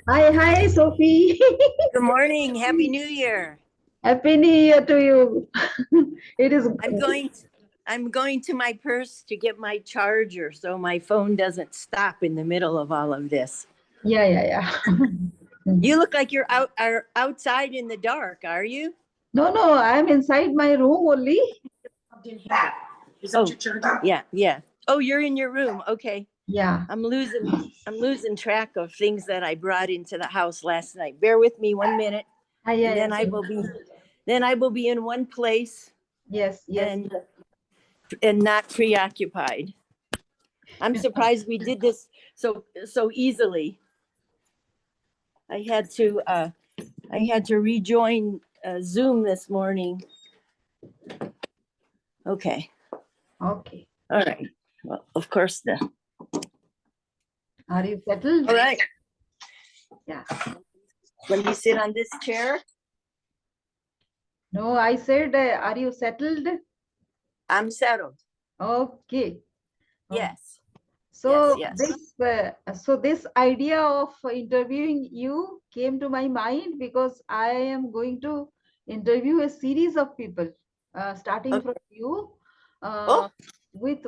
Hi, Sophie. Good morning. Happy New Year. Happy New Year to you. It is. I'm going to my purse to get my charger so my phone doesn't stop in the middle of all of this. Yeah. You look like you're outside in the dark, are you? No, I'm inside my room only. Is that your charger? Yeah. Oh, you're in your room. Okay. Yeah. I'm losing track of things that I brought into the house last night. Bear with me 1 minute. Yeah. And then I will be in one place. Yes. And not preoccupied. I'm surprised we did this so easily. I had to rejoin Zoom this morning. Okay. All right. Well, of course Are you settled? All right. Yeah. Let me sit on this chair. No, I said, are you settled? I'm settled. Okay. Yes. So yes. this idea of interviewing you came to my mind because I am going to interview a series of people, starting from you, with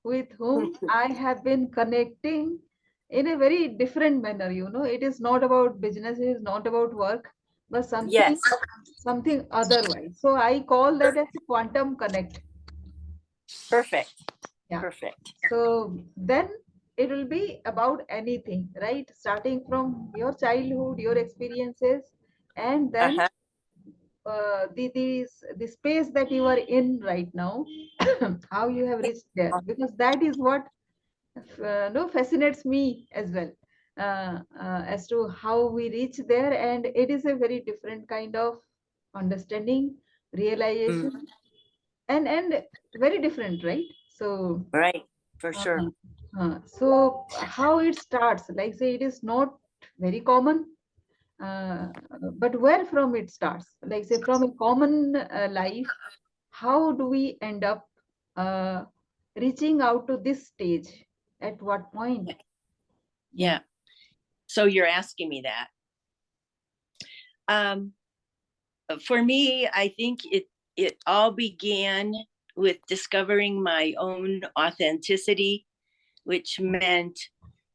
with whom I have been connecting in a very different manner. It is not about business, it is not about work, but something otherwise. So I call that as quantum connect. Perfect. Yeah. Perfect. So then it will be about anything, right? Starting from your childhood, your experiences, and then the space that you are in right now, how you have reached there, because that is what fascinates me as well, as to how we reach there, and it is a very different kind of understanding, realization, and very different, right? So right, for sure. So how it starts, like say it is not very common, uh, but where from it starts, like say from a common life, how do we end up uh, reaching out to this stage, at what point? Yeah. So you're asking me that. For me, I think it all began with discovering my own authenticity, which meant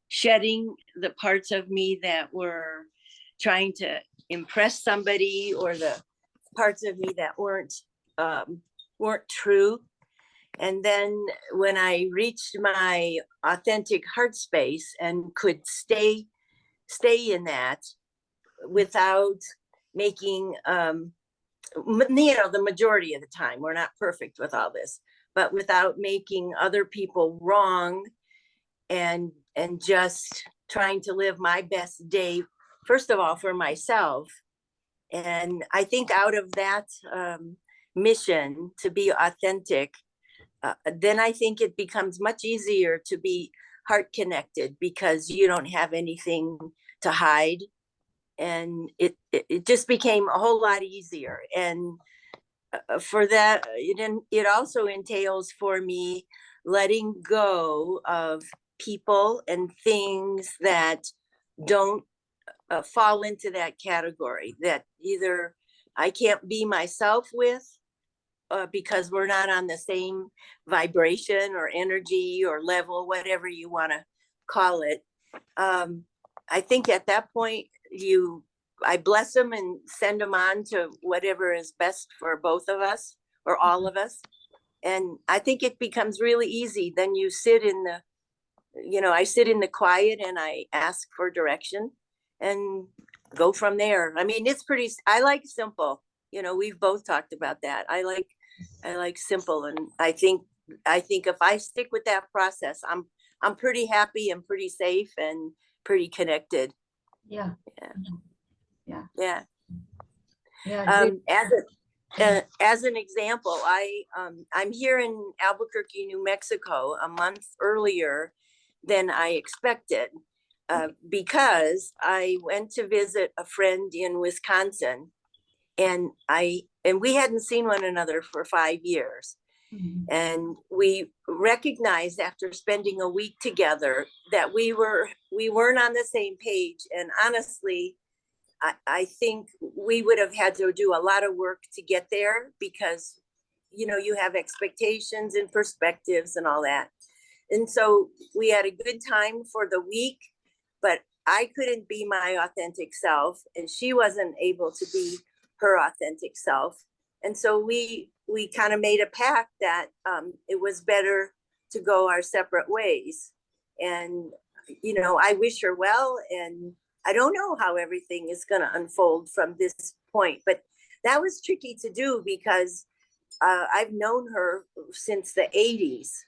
shedding the parts of me that were trying to impress somebody, or the parts of me that weren't true. And then when I reached my authentic heart space and could stay in that without making the majority of the time, we're not perfect with all this, but without making other people wrong, and just trying to live my best day, first of all, for myself. And I think out of that mission to be authentic, then I think it becomes much easier to be heart connected, because you don't have anything to hide. And it just became a whole lot easier. And for that, it also entails for me letting go of people and things that don't fall into that category, that either I can't be myself with, because we're not on the same vibration or energy or level, whatever you want to call it. I think at that point, I bless them and send them on to whatever is best for both of us or all of us. And I think it becomes really easy. Then you sit in I sit in the quiet and I ask for direction and go from there. I mean, I like simple. We've both talked about that. I like simple, and I think if I stick with that process, I'm pretty happy and pretty safe and pretty connected. Yeah. As an example, I'm here in Albuquerque, New Mexico, a month earlier than I expected, because I went to visit a friend in Wisconsin, and we hadn't seen one another for 5 years. Mhm. And we recognized after spending a week together that we weren't on the same page. And honestly, I think we would have had to do a lot of work to get there, because you have expectations and perspectives and all that. And so we had a good time for the week, but I couldn't be my authentic self, and she wasn't able to be her authentic self. And so we kind of made a pact that it was better to go our separate ways. And I wish her well, and I don't know how everything is going to unfold from this point, but that was tricky to do because I've known her since the 80s,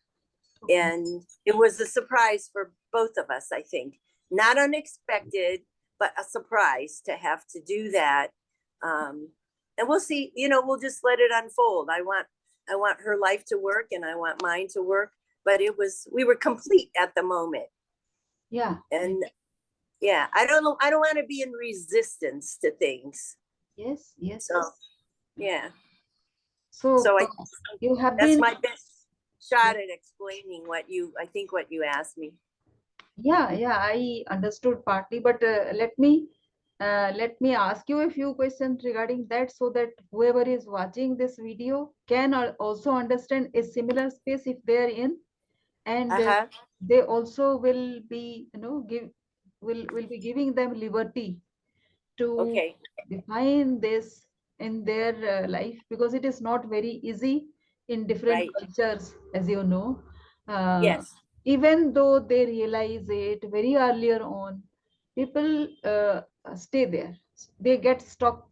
Okay. and it was a surprise for both of us, I think. Not unexpected, but a surprise to have to do that. And we'll see, we'll just let it unfold. I want her life to work, and I want mine to work, but we were complete at the moment. Yeah. And yeah, I don't want to be in resistance to things. Yes. Yes. So yeah. So So I you have that's been, my best shot at explaining I think what you asked me. yeah, yeah, I understood partly, but let me ask you a few questions regarding that, so that whoever is watching this video can also understand a similar space if they are in, and Uh-huh. they also will be, will be giving them liberty to Okay. define this in their life, because it is not very easy in different Right. cultures, as you know. uh, Yes. Even though they realize it very earlier on, people stay there, they get stuck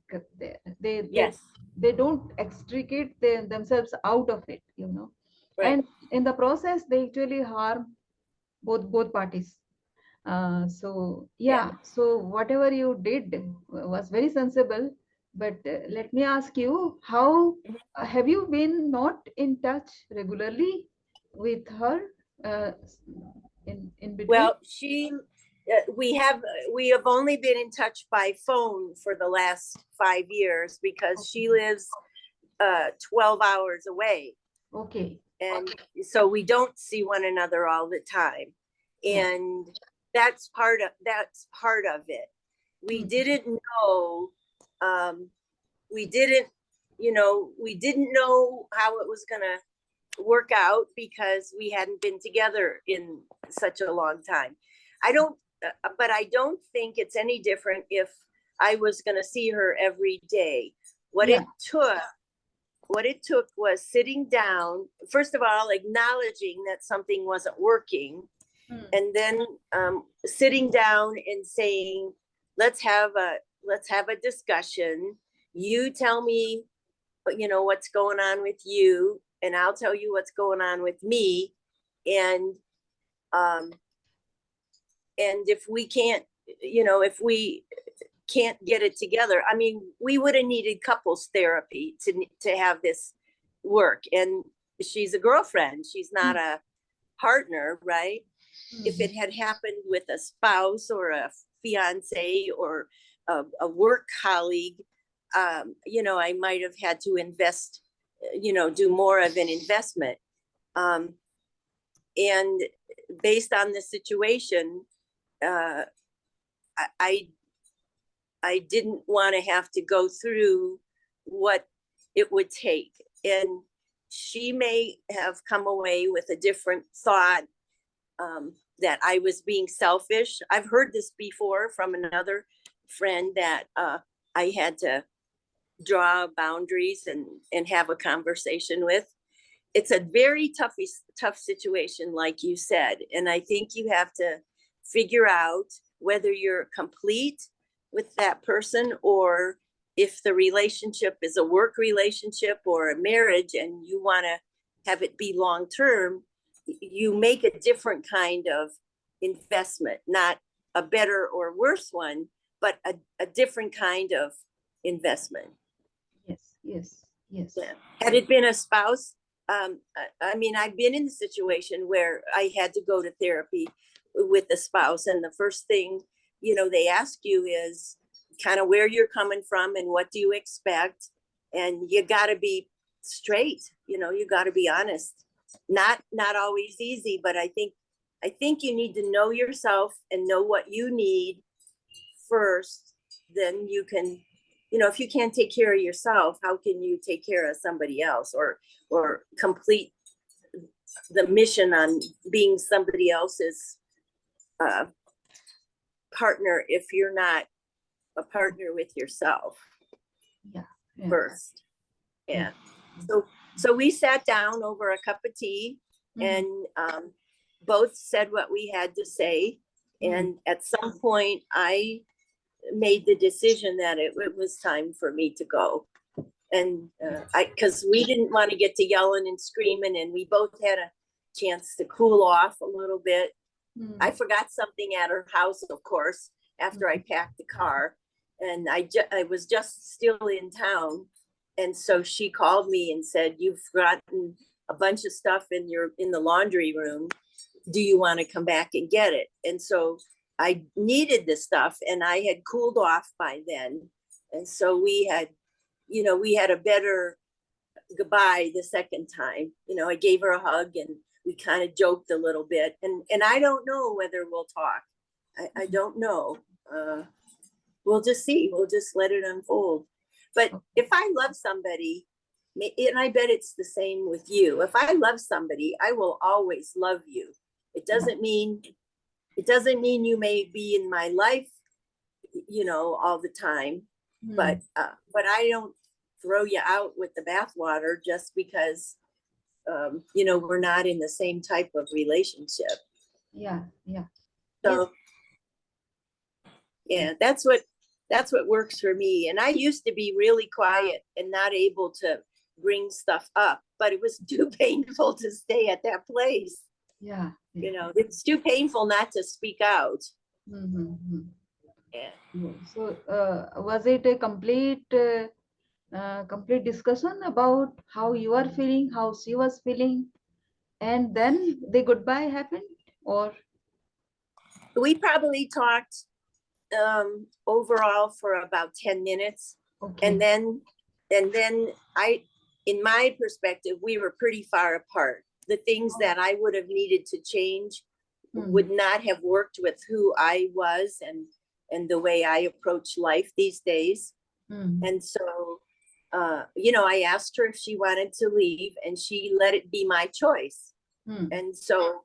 there, Yes. they don't extricate themselves out of it, Right. and in the process they actually harm both parties. So Yeah. yeah, so whatever you did was very sensible. But let me ask you, how have you been not in touch regularly with her uh, in between? Well, we have only been in touch by phone for the last 5 years because she Okay. lives 12 hours away. Okay. And so we don't see one another all the time. Yeah. And that's part of it. We Hmm. didn't know, um, we didn't know how it was going to work out because we hadn't been together in such a long time. I don't, but I don't think it's any different if I was going to see her every day. What Yeah. it took, what it took was sitting down, first of all, acknowledging that something wasn't working, Hmm. and then sitting down and saying, let's have a discussion. You tell me, what's going on with you, and I'll tell you what's going on with me. And um if we can't, if we can't get it together, I mean, we would have needed couples therapy to have this work. And she's a girlfriend, she's not Hmm. a partner, right? If Hmm. it had happened with a spouse or a fiance or a work colleague, I might have had to invest, do more of an investment. Um, and based on the situation, uh, I I didn't want to have to go through what it would take. And she may have come away with a different thought, that I was being selfish. I've heard this before from another friend that I had to draw boundaries and have a conversation with. It's a very tough situation, like you said. And I think you have to figure out whether you're complete with that person, or if the relationship is a work relationship or a marriage and you want to have it be long term. You make a different kind of investment, not a better or worse one, but a different kind of investment. Yes. Yes. Yes. Yeah. Had it been a spouse, I mean, I've been in the situation where I had to go to therapy with the spouse, and the first thing, they ask you is kind of where you're coming from and what do you expect, and you got to be straight. You got to be honest. Not always easy, but I think you need to know yourself and know what you need first. Then you can, if you can't take care of yourself, how can you take care of somebody else, or complete the mission on being somebody else's partner if you're not a partner with yourself first. Yeah. So we sat down over a cup of tea, and both said what we had to say. And at some point I made the decision that it was time for me to go. And because we didn't want to get to yelling and screaming, and we both had a chance to cool off a little bit. I forgot something at her house, of course, after I packed the car, and I was just still in town. And so she called me and said, "You've forgotten a bunch of stuff in the laundry room. Do you want to come back and get it?" And so I needed this stuff, and I had cooled off by then. And so we had a better goodbye the second time. I gave her a hug, and we kind of joked a little bit. And I don't know whether we'll talk. I don't know. We'll just see. We'll just let it unfold. But if I love somebody, and I bet it's the same with you, if I love somebody, I will always love you. It doesn't mean you may be in my life, all the time, but I don't throw you out with the bathwater just because, we're not in the same type of relationship. Yeah. So yeah, that's what works for me. And I used to be really quiet and not able to bring stuff up, but it was too painful to stay at that place. Yeah. It's too painful not to speak out. Yeah. So was it a complete discussion about how you are feeling, how she was feeling, and then the goodbye happened? Or We probably talked overall for about 10 minutes. okay. And then in my perspective, we were pretty far apart. The things that I would have needed to change would not have worked with who I was and the way I approach life these days. And so, I asked her if she wanted to leave, and she let it be my choice. And so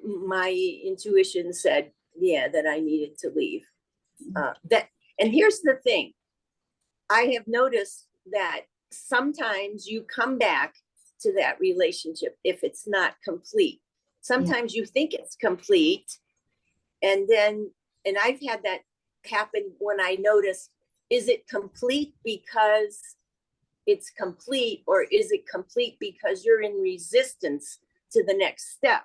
my intuition said, yeah, that I needed to leave. And here's the thing. I have noticed that sometimes you come back to that relationship if it's not complete. Sometimes you think it's complete, and I've had that happen when I notice, is it complete because it's complete, or is it complete because you're in resistance to the next step?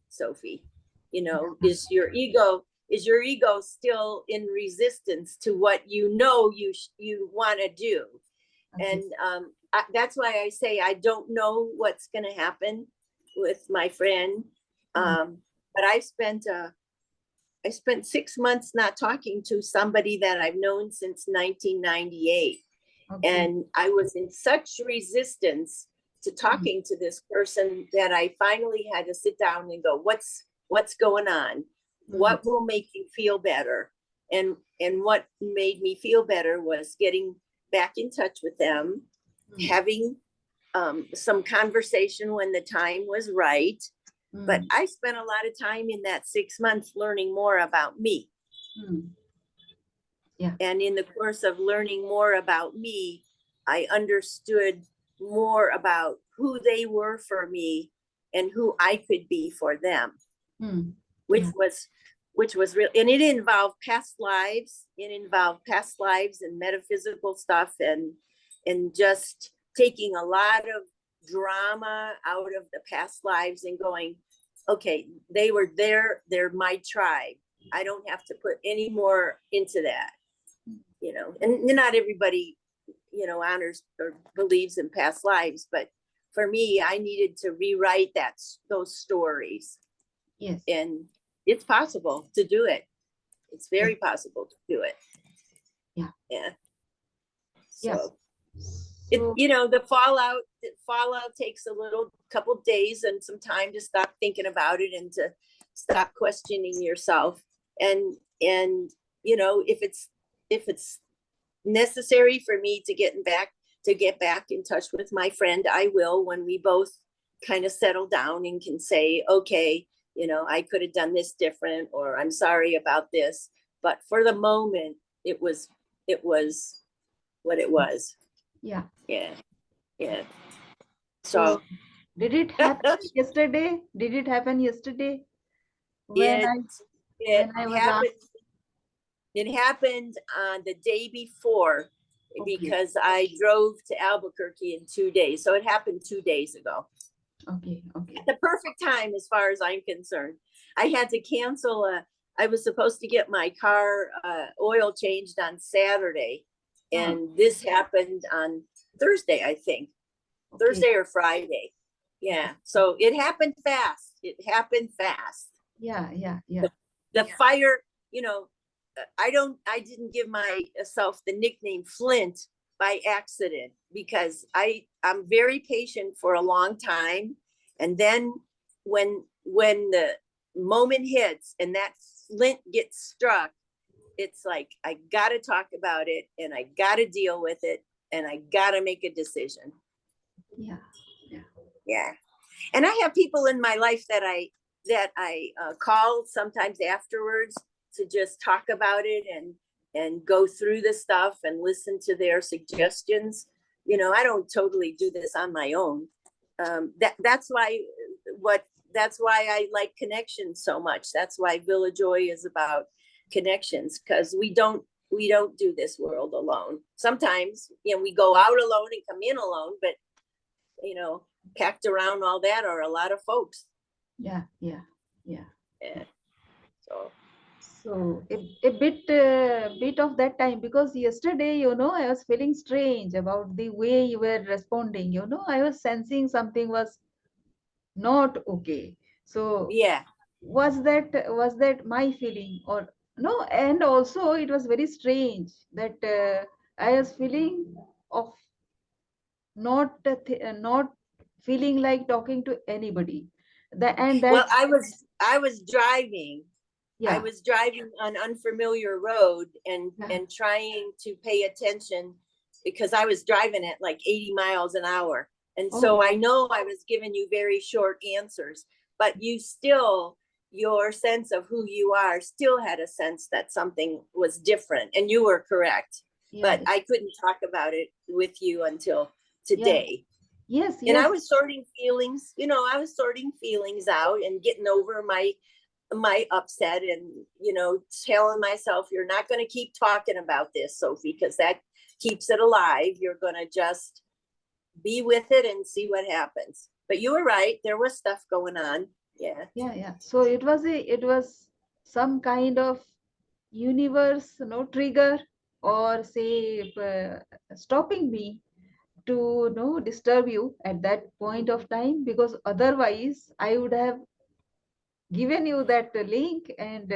Sophie, is your ego still in resistance to what you want to do? Okay. And that's why I say I don't know what's going to happen with my friend. But I spent 6 months not talking to somebody that I've known since 1998. Okay. And I was in such resistance to talking to this person that I finally had to sit down and go, what's going on? What will make you feel better? And what made me feel better was getting back in touch with them, having some conversation when the time was right. But I spent a lot of time in that 6 months learning more about me. Yeah. And in the course of learning more about me, I understood more about who they were for me and who I could be for them, which was real. And it involved past lives. It involved past lives and metaphysical stuff, and just taking a lot of drama out of the past lives and going, okay, they were there. They're my tribe. I don't have to put any more into that, and not everybody, honors or believes in past lives. But for me, I needed to rewrite those stories. Yes. And it's possible to do it. It's very possible to do it. Yeah. Yeah. So. So the fallout takes a little couple days and some time to stop thinking about it and to stop questioning yourself. And if it's necessary for me to get back in touch with my friend, I will, when we both kind of settle down and can say, okay, I could have done this different, or I'm sorry about this. But for the moment, it was what it was. yeah. Yeah. Yeah. So So did it happen yesterday? Did it happen yesterday when it I it was happened. asked? It happened on the day before, Okay, because I drove to Albuquerque in 2 days. So it happened 2 days ago. okay, okay. The perfect time as far as I'm concerned. I had to cancel I was supposed to get my car oil changed on Saturday, Huh, and this happened on Thursday, I think. okay. Thursday or Friday. Yeah. So it happened fast. It happened fast. Yeah, yeah, yeah. The fire, you know, I didn't give myself the nickname Flint by accident, because I'm very patient for a long time. And then when the moment hits and that flint gets struck, it's like, I got to talk about it, and I got to deal with it, and I got to make a decision. Yeah, yeah. Yeah. And I have people in my life that I call sometimes afterwards to just talk about it and go through the stuff and listen to their suggestions. I don't totally do this on my own. That's why I like connections so much. That's why Village Joy is about connections, because we don't do this world alone. Sometimes we go out alone and come in alone, but packed around all that are a lot of folks. Yeah, yeah, yeah. Yeah. So So a bit of that time, because yesterday, I was feeling strange about the way you were responding. I was sensing something was not okay. So yeah. was that my feeling or no? And also it was very strange that I was feeling of not feeling like talking to anybody. And Well, that I was driving. I yeah, was driving on unfamiliar road and yeah. and trying to pay attention, because I was driving at like 80 miles an hour. And Oh, so I know I was giving you very short answers, but your sense of who you are still had a sense that something was different, and you were correct. yeah, But I couldn't talk about it with you until yeah. today. Yes, And I yes. was sorting feelings, out and getting over my upset, and telling myself, you're not going to keep talking about this, Sophie, because that keeps it alive. You're going to just be with it and see what happens. But you were right, there was stuff going on. Yeah. Yeah, yeah. So it was some kind of universe, trigger, or say stopping me to disturb you at that point of time, because otherwise I would have given you that link, and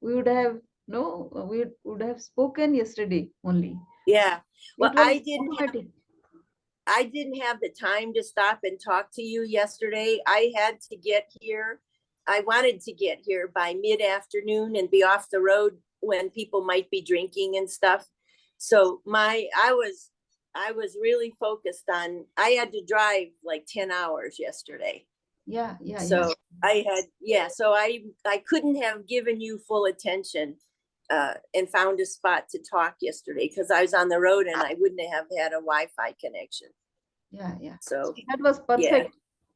we would have no we would have spoken yesterday only. Yeah. Well, It was automatic. I didn't have the time to stop and talk to you yesterday. I had to get here. I wanted to get here by mid-afternoon and be off the road when people might be drinking and stuff. So I was really focused on, I had to drive like 10 hours yesterday. Yeah, yeah, yeah, So so I couldn't have given you full attention and found a spot to talk yesterday, because I was on the road and I wouldn't have had a Wi-Fi connection. yeah, yeah. So That was yeah.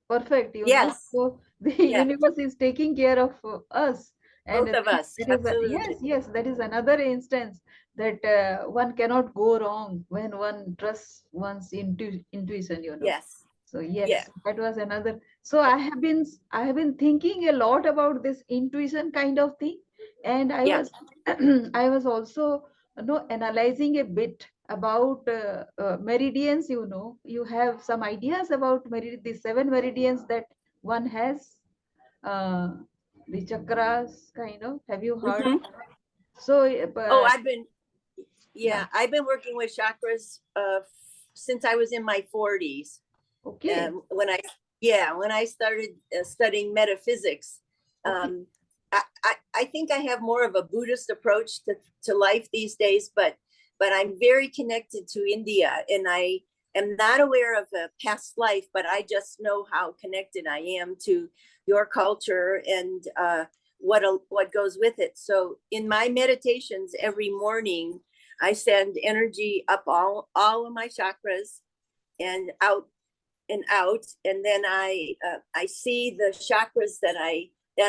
perfect. Yes. So the Yeah. universe is taking care of us, and Both of us. that is yes, Absolutely. yes, that is another instance that one cannot go wrong when one trusts one's intuition. Yes. So Yeah. yes, that was another. So I have been thinking a lot about this intuition kind of thing, and I Yeah. was I was also analyzing a bit about meridians. You have some ideas about the 7 meridians that one has, uh, the chakras kind of. Have you heard of? Hmm. So Oh, yeah, I've been working with chakras since I was in my 40s. Okay. When I started studying metaphysics. Okay. I think I have more of a Buddhist approach to life these days, but I'm very connected to India, and I am not aware of a past life, but I just know how connected I am to your culture and what goes with it. So in my meditations every morning, I send energy up all of my chakras and out and out, and then I see the chakras that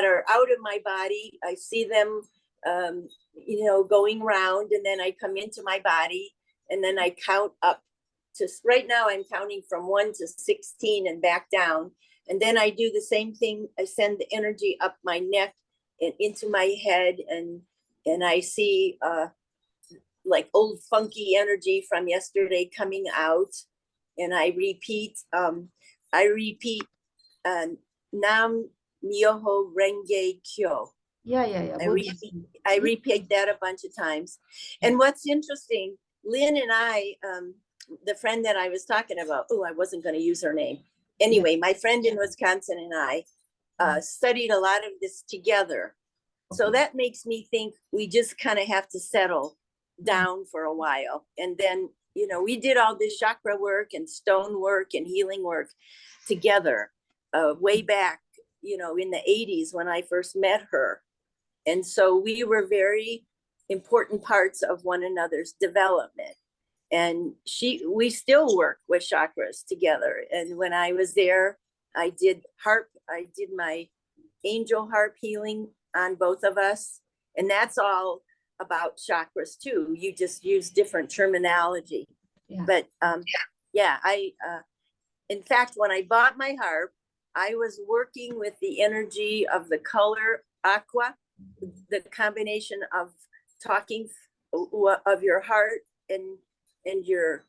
are out of my body. I see them going round, and then I come into my body, and then I count up to, right now I'm counting from 1 to 16 and back down, and then I do the same thing. I send the energy up my neck and into my head, and I see like old funky energy from yesterday coming out, and I repeat Nam Myoho Renge Kyo. Yeah. I repeat that a bunch of times. And what's interesting, Lynn and I, the friend that I was talking about, I wasn't going to use her name. Anyway, my friend in Wisconsin and I studied a lot of this together. So that makes me think we just kind of have to settle down for a while. And then, we did all this chakra work and stone work and healing work together way back, in the 80s when I first met her. And so we were very important parts of one another's development. And we still work with chakras together. And when I was there, I did my angel harp healing on both of us. And that's all about chakras too. You just use different terminology. Yeah. But in fact, when I bought my harp, I was working with the energy of the color aqua, the combination of talking of your heart and your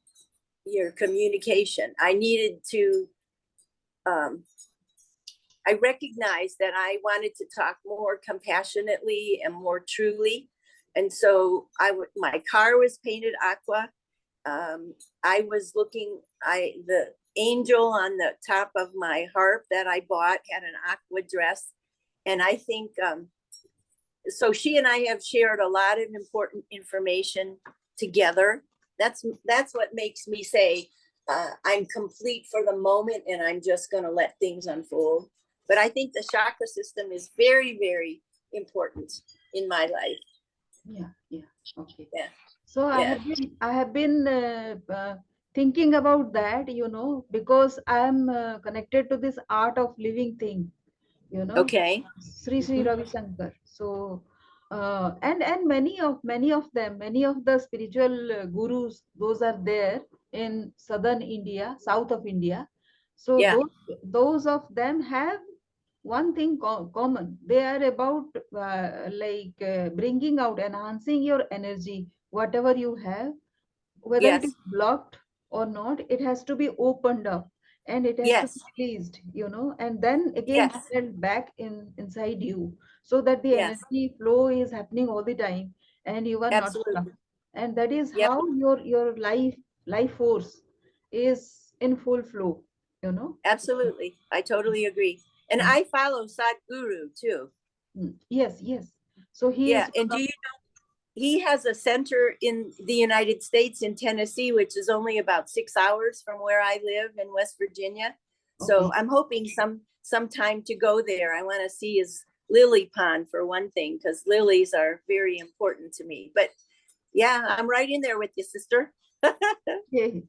communication. I needed to I recognized that I wanted to talk more compassionately and more truly. And so my car was painted aqua. I was the angel on the top of my harp that I bought had an aqua dress. And I think, so she and I have shared a lot of important information together. That's what makes me say, I'm complete for the moment, and I'm just going to let things unfold. But I think the chakra system is very, very important in my life. Yeah. Okay. Yeah. So I have been thinking about that, because I am connected to this art of living thing, Okay. Sri Ravi Shankar. So and many of the spiritual gurus, those are there in southern India, south of India. So those of them have one thing common. They are about bringing out, enhancing your energy, whatever you have, whether it is blocked or not. It has to be opened up, and it has to be released, and then again settled back inside you, so that the energy flow is happening all the time, and you are not stuck. And that is how your life force is in full flow. Absolutely, I totally agree. And I follow Sadhguru too. Yes. So he is. And do you know he has a center in the United States in Tennessee, which is only about 6 hours from where I live in West Virginia. So I'm hoping sometime to go there. I want to see his lily pond for one thing, because lilies are very important to me. But yeah, I'm right in there with you, sister. Okay.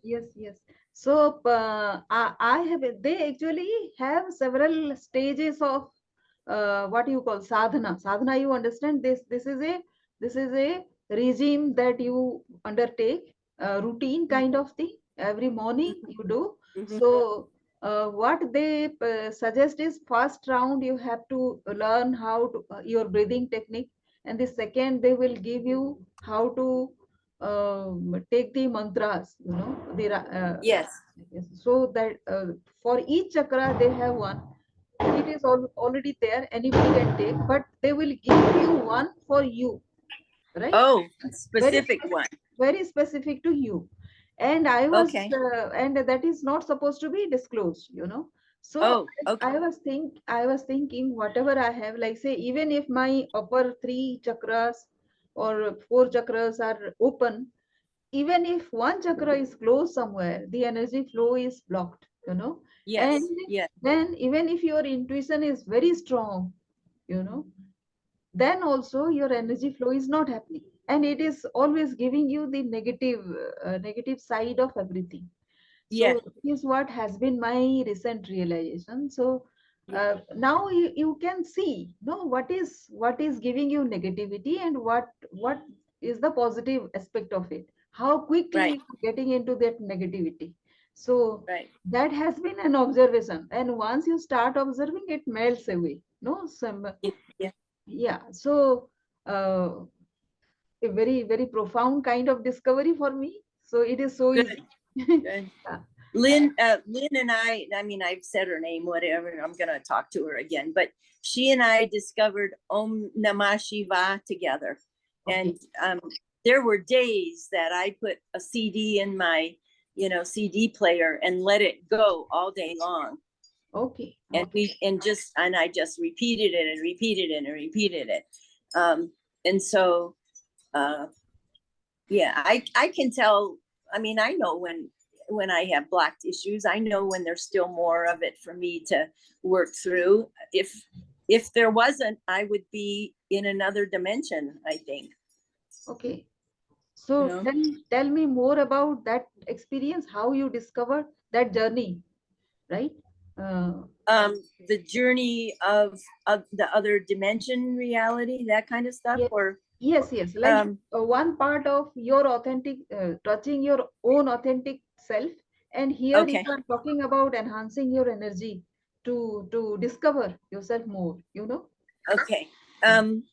Yes. So I have. They actually have several stages of what you call sadhana. You understand this? This is a regime that you undertake, a routine kind of thing. Every morning you do. So what they suggest is, first round you have to learn how to your breathing technique, and the second they will give you how to take the mantras. Yes. So that for each chakra they have one. It is already there, anybody can take, but they will give you one for you, right? Oh, a specific one. very specific to you. And I was, Okay. and that is not supposed to be disclosed, you know. So Oh, okay. I was thinking, whatever I have, like say, even if my upper three chakras or four chakras are open, even if one chakra is closed somewhere, the energy flow is blocked, you know. And Yes. Yes. then even if your intuition is very strong, you know, then also your energy flow is not happening, and it is always giving you the negative side of everything. Yeah. So this is what has been my recent realization. So Yeah. now you can see, no, what is giving you negativity, and what is the positive aspect of it, how quickly Right. you're getting into that negativity. So Right. that has been an observation, and once you start observing, it melts away, no, some, Yeah. Yeah. yeah. So uh, a very profound kind of discovery for me, so it is so Good. easy. Good. Yeah. Lynn and I mean, I've said her name, whatever. I'm going to talk to her again, but she and I discovered Om Namah Shiva together. Okay. And there were days that I put a CD in my, CD player and let it go all day long. Okay. And Okay. I just repeated it and repeated it and repeated it. And so, uh, yeah, I can tell. I mean, I know when I have blocked issues. I know when there's still more of it for me to work through. If there wasn't, I would be in another dimension, I think. Okay. You So know, tell me more about that experience, how you discovered that journey, right? Uh, the journey of the other dimension reality, that kind of stuff, yes, or yes. Like um one part of your authentic, touching your own authentic self, and here you okay. are talking about enhancing your energy to discover yourself more. You know. Okay. Yeah. um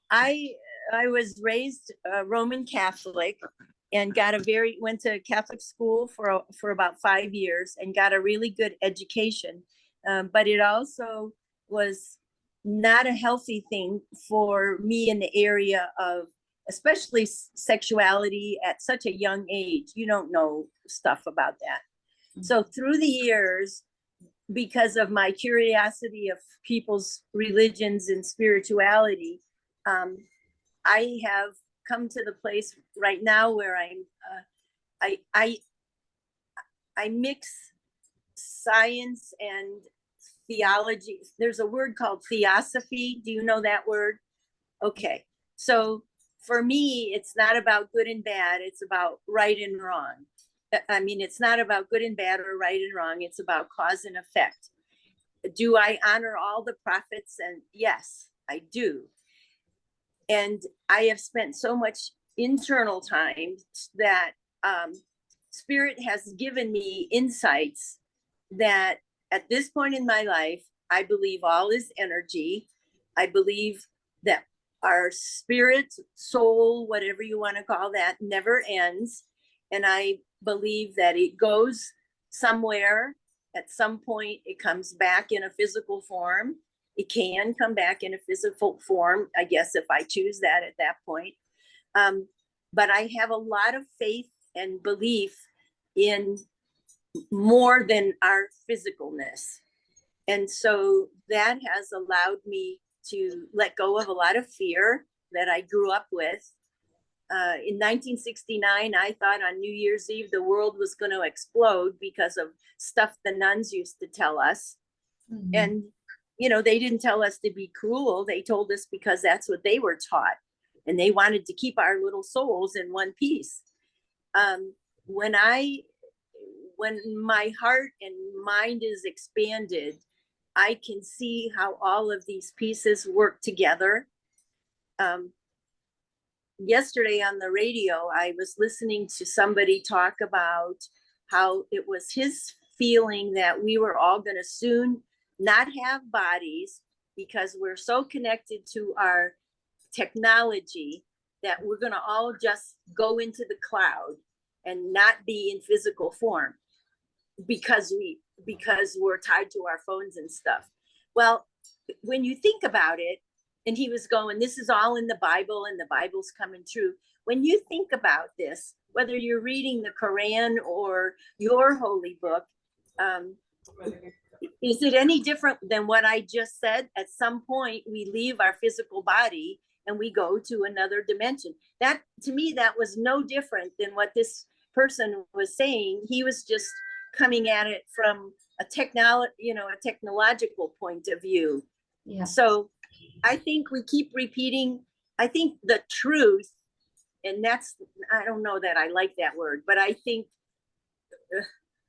I I was raised Roman Catholic and went to Catholic school for about 5 years and got a really good education. But it also was not a healthy thing for me in the area of especially sexuality at such a young age. You don't know stuff about that. So through the years, because of my curiosity of people's religions and spirituality, um, I have come to the place right now where I I I mix science and theology. There's a word called theosophy. Do you know that word? Okay. So for me, it's not about good and bad. It's about right and wrong. I mean, it's not about good and bad or right and wrong. It's about cause and effect. Do I honor all the prophets? And yes, I do. And I have spent so much internal time that um, Spirit has given me insights that at this point in my life, I believe all is energy. I believe that our spirit, soul, whatever you want to call that, never ends. And I believe that it goes somewhere. At some point, it comes back in a physical form. It can come back in a physical form, I guess, if I choose that at that point. Um, but I have a lot of faith and belief in more than our physicalness. And so that has allowed me to let go of a lot of fear that I grew up with. In 1969, I thought on New Year's Eve the world was going to explode because of stuff the nuns used to tell us. Mhm. And, they didn't tell us to be cruel. They told us because that's what they were taught. And they wanted to keep our little souls in one piece. Um, when I when my heart and mind is expanded, I can see how all of these pieces work together. Um, Yesterday on the radio, I was listening to somebody talk about how it was his feeling that we were all going to soon not have bodies because we're so connected to our technology that we're going to all just go into the cloud and not be in physical form because we're tied to our phones and stuff. Well, when you think about it, and he was going, this is all in the Bible and the Bible's coming true. when you think about this, whether you're reading the Quran or your holy book, is it any different than what I just said? At some point, we leave our physical body and we go to another dimension. That, to me, that was no different than what this person was saying. He was just coming at it from a technological point of view. Yeah. So I think we keep repeating, I think the truth, and that's, I don't know that I like that word, but I think,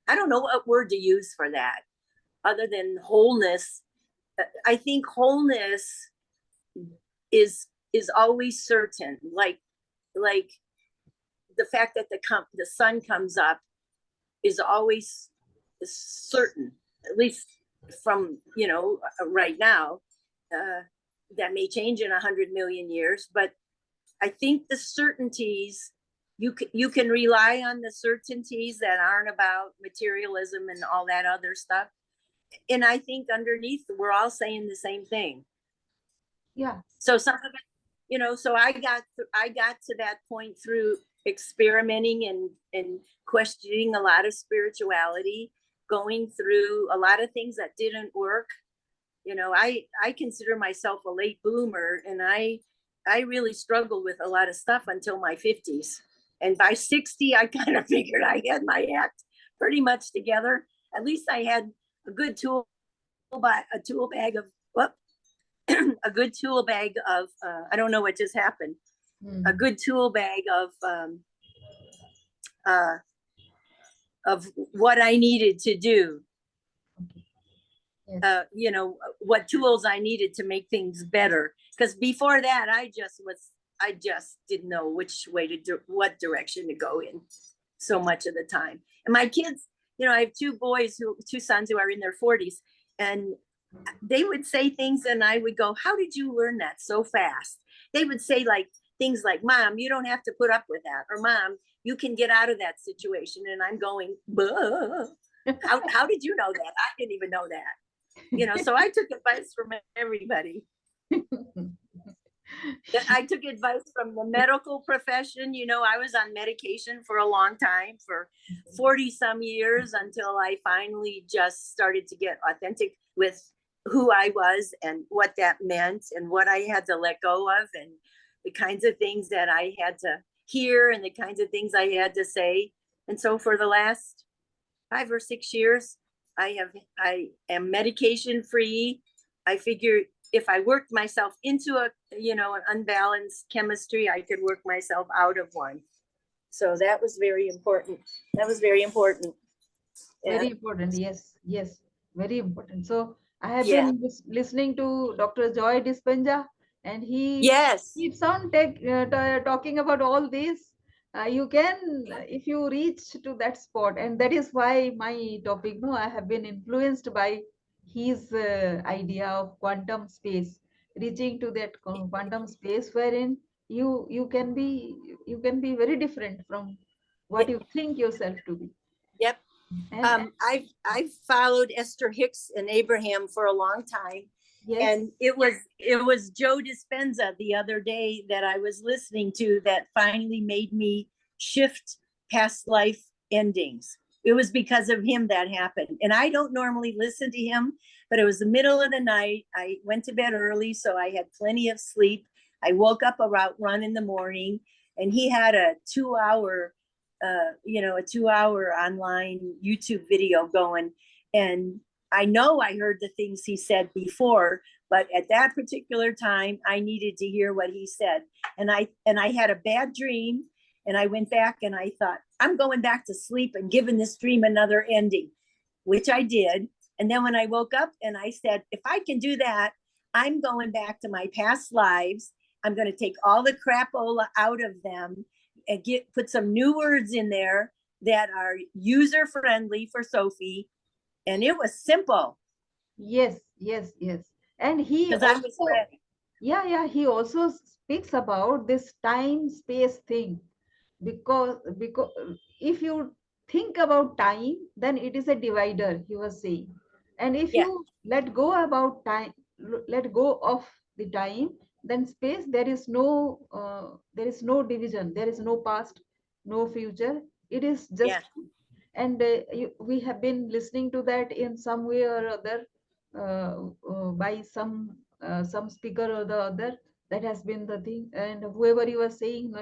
I don't know what word to use for that other than wholeness. I think wholeness is always certain, like the fact that the sun comes up is always certain, at least from right now. That may change in 100 million years, but I think the certainties, you can rely on the certainties that aren't about materialism and all that other stuff. And I think underneath, we're all saying the same thing. Yeah. So some of it, so I got to that point through experimenting and questioning a lot of spirituality, going through a lot of things that didn't work. I consider myself a late bloomer, and I really struggled with a lot of stuff until my 50s. And by 60, I kind of figured I had my act pretty much together. At least I had a good tool bag of a good tool bag of I don't know what just happened. A good tool bag of what I needed to do. Yes. What tools I needed to make things better. Because before that, I just didn't know which way what direction to go in so much of the time. And my kids, I have two sons who are in their 40s, and they would say things and I would go, how did you learn that so fast? They would say things like, Mom, you don't have to put up with that. Or Mom, you can get out of that situation. And I'm going, how did you know that? I didn't even know that. So I took advice from everybody. I took advice from the medical profession. I was on medication for a long time, for 40 some years, until I finally just started to get authentic with who I was and what that meant and what I had to let go of and the kinds of things that I had to hear and the kinds of things I had to say. And so for the last 5 or 6 years, I am medication free. I figure if I worked myself into an unbalanced chemistry, I could work myself out of one. So that was very important. Very important. Yes, very important. So I have been listening to Dr. Joy Dispenza, and he keeps on talking about all this. You can, if you reach to that spot, and that is why my topic, I have been influenced by his idea of quantum space, reaching to that quantum space wherein you can be very different from what you think yourself to be. Yep. I've followed Esther Hicks and Abraham for a long time. Yes. And it was Joe Dispenza the other day that I was listening to that finally made me shift past life endings. It was because of him that happened. And I don't normally listen to him, but it was the middle of the night. I went to bed early, so I had plenty of sleep. I woke up about 1 in the morning, and he had a 2-hour a 2-hour online YouTube video going. And I know I heard the things he said before, but at that particular time, I needed to hear what he said. And I had a bad dream, and I went back and I thought, I'm going back to sleep and giving this dream another ending, which I did. And then when I woke up and I said, if I can do that, I'm going back to my past lives. I'm going to take all the crapola out of them and put some new words in there that are user friendly for Sophie. And it was simple. Yes. And he also, he also speaks about this time space thing, because if you think about time, then it is a divider, he was saying. And if you let go of the time, then space, there is no division, there is no past, no future. It is Yeah. just, and we have been listening to that in some way or other, by some speaker or the other. That has been the thing. And whoever you were saying,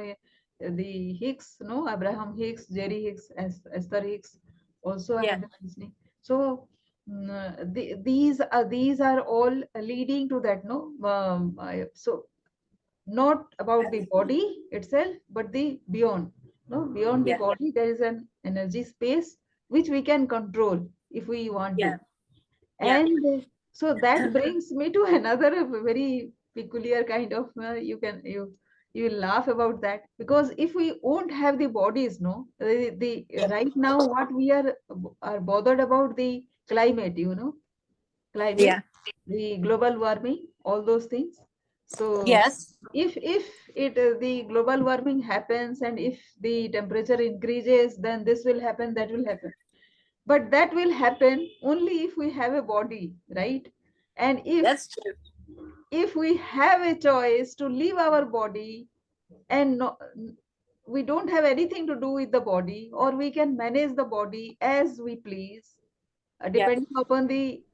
the Hicks, no, Abraham Hicks, Jerry Hicks, Esther Hicks, also I Yeah. have been listening. So these are all leading to that, no. So not about the body itself, but the beyond, no, beyond the Yeah. body there is an energy space which we can control if we want Yeah. to. Yeah. And so that brings me to another very peculiar kind of, you will laugh about that, because if we won't have the bodies, no, the Yeah. right now what we are bothered about, the climate, climate, Yeah. the global warming, all those things. So Yes. if it the global warming happens, and if the temperature increases, then this will happen, that will happen. But that will happen only if we have a body, right? And That's true. if we have a choice to leave our body, and no, we don't have anything to do with the body, or we can manage the body as we please, Yeah. depending upon the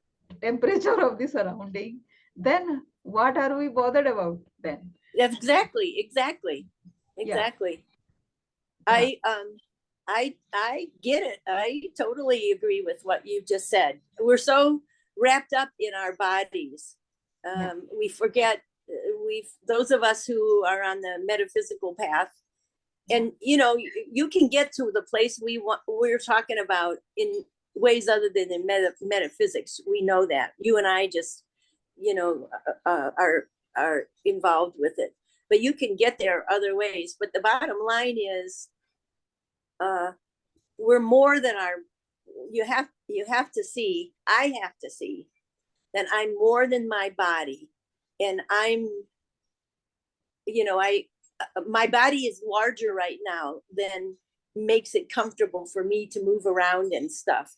temperature of the surrounding, then what are we bothered about then? That's exactly. Exactly. Yeah, Exactly. yeah, I get it. I totally agree with what you just said. We're so wrapped up in our bodies. yeah, We forget, we've, those of us who are on the metaphysical path, yeah, and you can get to the place we're talking about in ways other than in metaphysics. We know that you and I just, are involved with it, but you can get there other ways. But the bottom line is, uh, we're more than our. You have to see. I have to see that I'm more than my body, and I'm. I my body is larger right now than makes it comfortable for me to move around and stuff.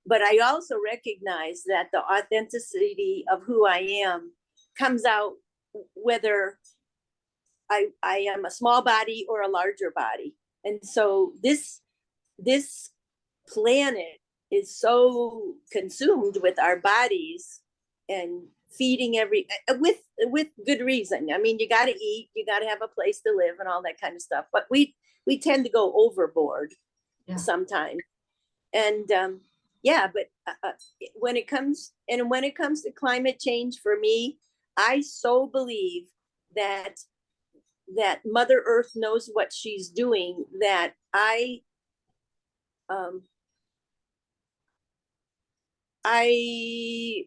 But I also recognize that the authenticity of who I am comes out whether I am a small body or a larger body. And so this planet is so consumed with our bodies and feeding with good reason. I mean, you got to eat, you got to have a place to live and all that kind of stuff, but we tend to go overboard yeah, sometimes. And yeah, but when it comes to climate change, for me, I so believe that Mother Earth knows what she's doing, that um I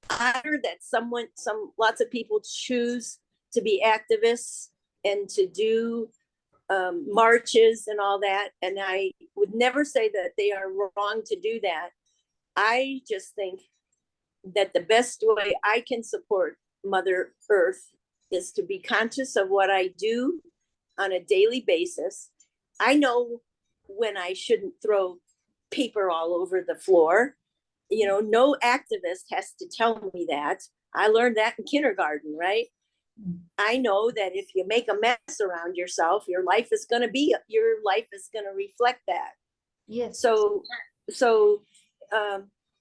honor that lots of people choose to be activists and to do marches and all that. And I would never say that they are wrong to do that. I just think that the best way I can support Mother Earth is to be conscious of what I do on a daily basis. I know when I shouldn't throw paper all over the floor. No activist has to tell me that. I learned that in kindergarten, right? I know that if you make a mess around yourself, your life is going to reflect that. yes, So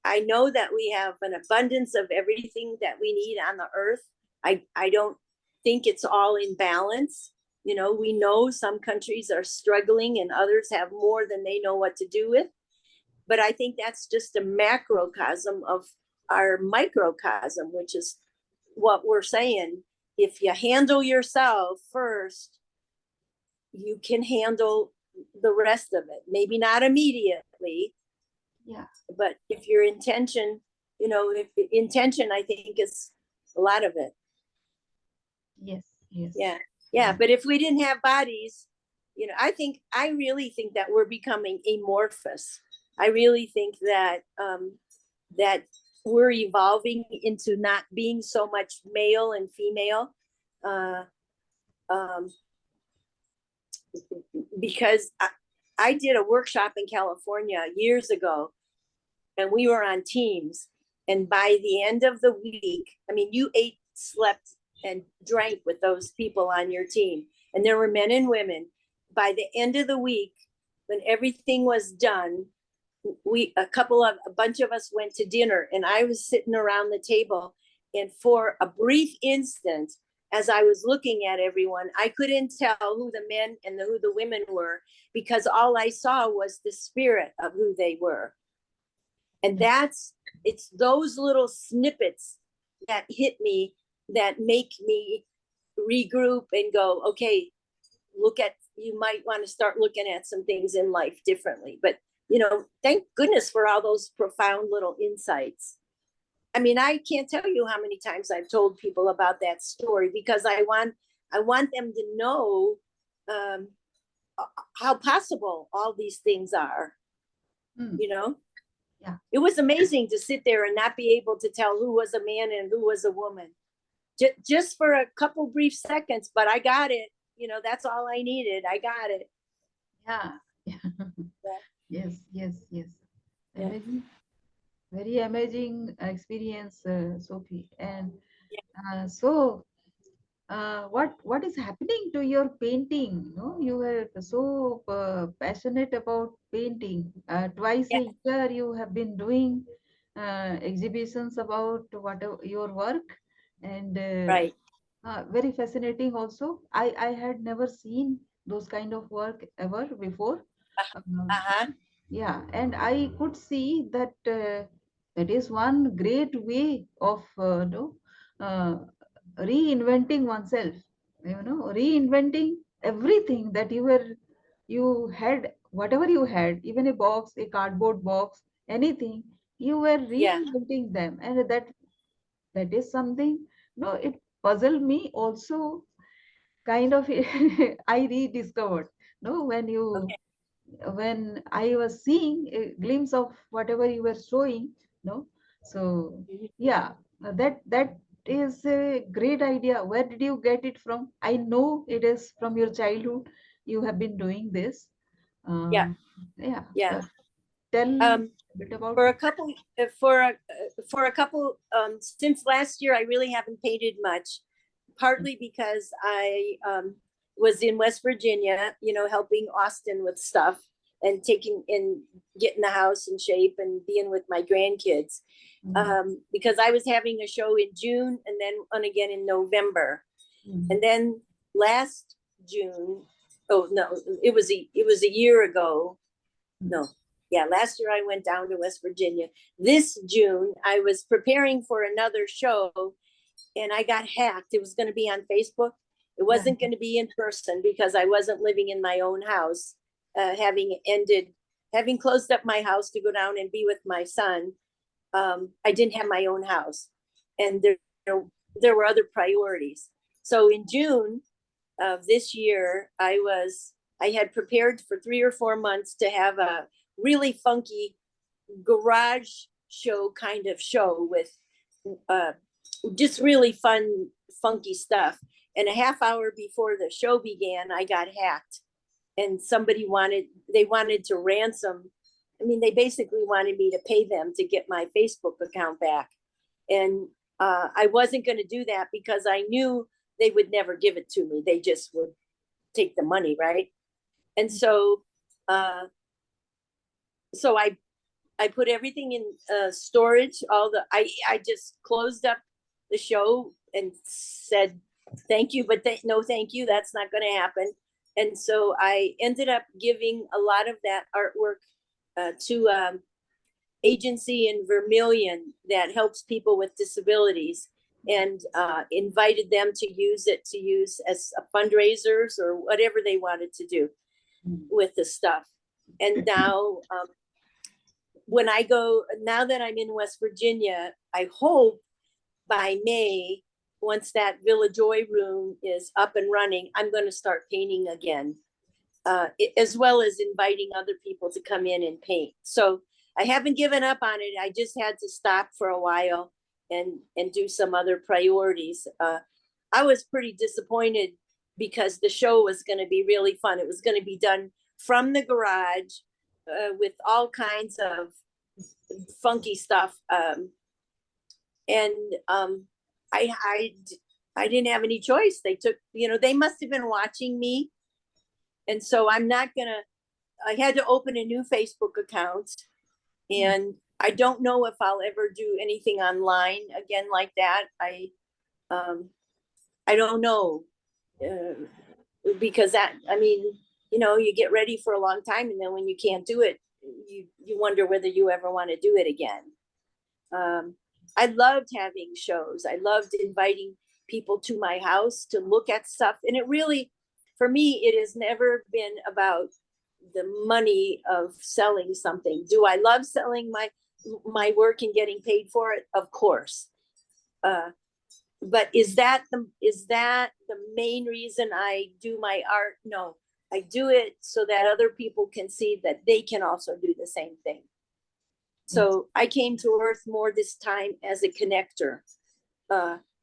I know that we have an abundance of everything that we need on the earth. I don't think it's all in balance. We know some countries are struggling and others have more than they know what to do with. But I think that's just a macrocosm of our microcosm, which is what we're saying. If you handle yourself first, you can handle the rest of it. Maybe not immediately, yeah, but if your intention, if intention, I think is a lot of it. yes, yes, Yeah. Yeah. yeah, But if we didn't have bodies, I really think that we're becoming amorphous. I really think that we're evolving into not being so much male and female. Uh, um, because I did a workshop in California years ago, and we were on teams. And by the end of the week, I mean, you ate, slept, and drank with those people on your team. And there were men and women. By the end of the week, when everything was done, a bunch of us went to dinner, and I was sitting around the table, and for a brief instant, as I was looking at everyone, I couldn't tell who the men and who the women were, because all I saw was the spirit of who they were. And it's those little snippets that hit me, that make me regroup and go, okay, you might want to start looking at some things in life differently. But, thank goodness for all those profound little insights. I mean, I can't tell you how many times I've told people about that story, because I want them to know how possible all these things are. Yeah. It was amazing to sit there and not be able to tell who was a man and who was a woman, just for a couple brief seconds. But I got it. That's all I needed. I got it. Yeah. Yeah. Yes. Yeah. Amazing. Very amazing experience, Sophie. And so, what is happening to your painting? No, you were so passionate about painting. Twice Yeah. a year, you have been doing exhibitions about whatever your work, and Right. very fascinating. Also, I had never seen those kind of work ever before. Um, Uh-huh. yeah, and I could see that that is one great way of uh, reinventing oneself. Reinventing everything that you had, whatever you had, even a box, a cardboard box, anything, you were Yeah. reinventing them, and that is something. No, it puzzled me also. Kind of, I rediscovered. No, Okay. when I was seeing a glimpse of whatever you were showing, no. So Mhm. yeah, that is a great idea. Where did you get it from? I know it is from your childhood. You have been doing this. Yeah. Yeah. Yeah. Tell Um, a bit about for a it. couple, since last year, I really haven't painted much, partly because I was in West Virginia, helping Austin with stuff and getting the house in shape and being with my grandkids. Mm, Because I was having a show in June and then one again in November. mm, And then last June, oh no, it was a year ago. mm. No, yeah, last year I went down to West Virginia. This June, I was preparing for another show and I got hacked. It was going to be on Facebook. It Yeah. wasn't going to be in person because I wasn't living in my own house, having closed up my house to go down and be with my son. I didn't have my own house, and there were other priorities. So in June of this year, I had prepared for 3 or 4 months to have a really funky garage show kind of show with uh, just really fun, funky stuff. And a half hour before the show began, I got hacked, and they wanted to ransom. I mean, they basically wanted me to pay them to get my Facebook account back. And I wasn't going to do that because I knew they would never give it to me. They just would take the money, right? And so I put everything in storage. I just closed up the show and said thank you, but no thank you. That's not going to happen. And so I ended up giving a lot of that artwork to agency in Vermilion that helps people with disabilities, and invited them to use as a fundraisers or whatever they wanted to do Mm, with the stuff. And now now that I'm in West Virginia, I hope by May, once that Villa Joy room is up and running, I'm going to start painting again, as well as inviting other people to come in and paint. So I haven't given up on it. I just had to stop for a while and do some other priorities. I was pretty disappointed because the show was going to be really fun. It was going to be done from the garage, with all kinds of funky stuff. And I I didn't have any choice. They took, they must have been watching me. And so I had to open a new Facebook account, and I don't know if I'll ever do anything online again like that. I don't know, because you get ready for a long time, and then when you can't do it, you wonder whether you ever want to do it again. I loved having shows. I loved inviting people to my house to look at stuff. And it really, for me, it has never been about the money of selling something. Do I love selling my work and getting paid for it? Of course. But is that the main reason I do my art? No, I do it so that other people can see that they can also do the same thing. So I came to Earth more this time as a connector,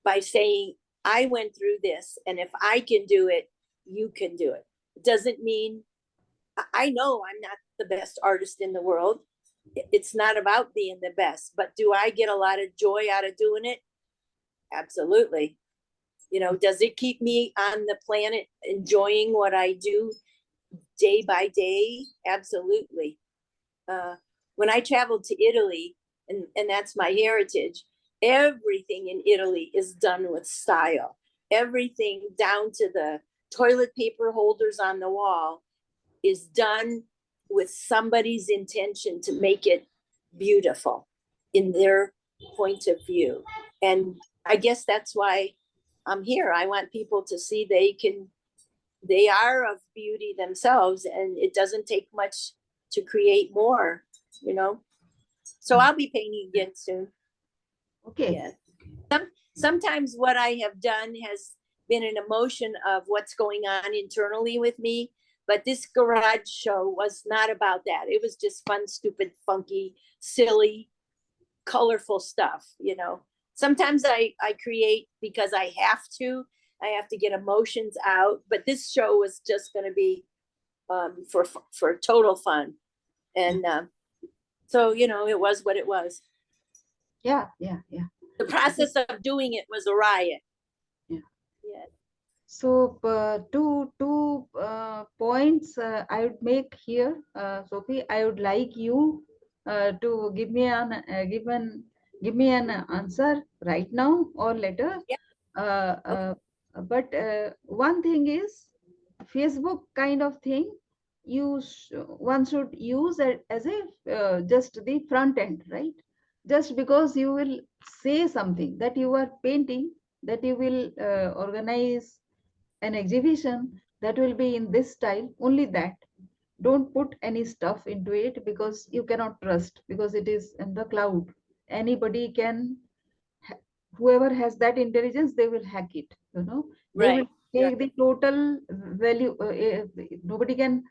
by saying, I went through this, and if I can do it, you can do it. It doesn't mean, I know I'm not the best artist in the world. It's not about being the best, but do I get a lot of joy out of doing it? Absolutely. Does it keep me on the planet enjoying what I do day by day? Absolutely. When I traveled to Italy, and that's my heritage, everything in Italy is done with style. Everything down to the toilet paper holders on the wall is done with somebody's intention to make it beautiful in their point of view. And I guess that's why I'm here. I want people to see they are of beauty themselves, and it doesn't take much to create more, So I'll be painting again soon. Okay. Yeah. Sometimes what I have done has been an emotion of what's going on internally with me. But this garage show was not about that. It was just fun, stupid, funky, silly, colorful stuff, Sometimes I create because I have to. I have to get emotions out. But this show was just going to be for total fun. And so, it was what it was. Yeah. The process of doing it was a riot. Yeah. So two points I would make here, Sophie. I would like you to give me an answer right now or later. Okay. But one thing is Facebook kind of thing. One should use it as a just the front end, right? Just because you will say something that you are painting, that you will organize an exhibition that will be in this style, only that. Don't put any stuff into it, because you cannot trust, because it is in the cloud. Anybody can, whoever has that intelligence, they will hack it, they will take the total value. Nobody can,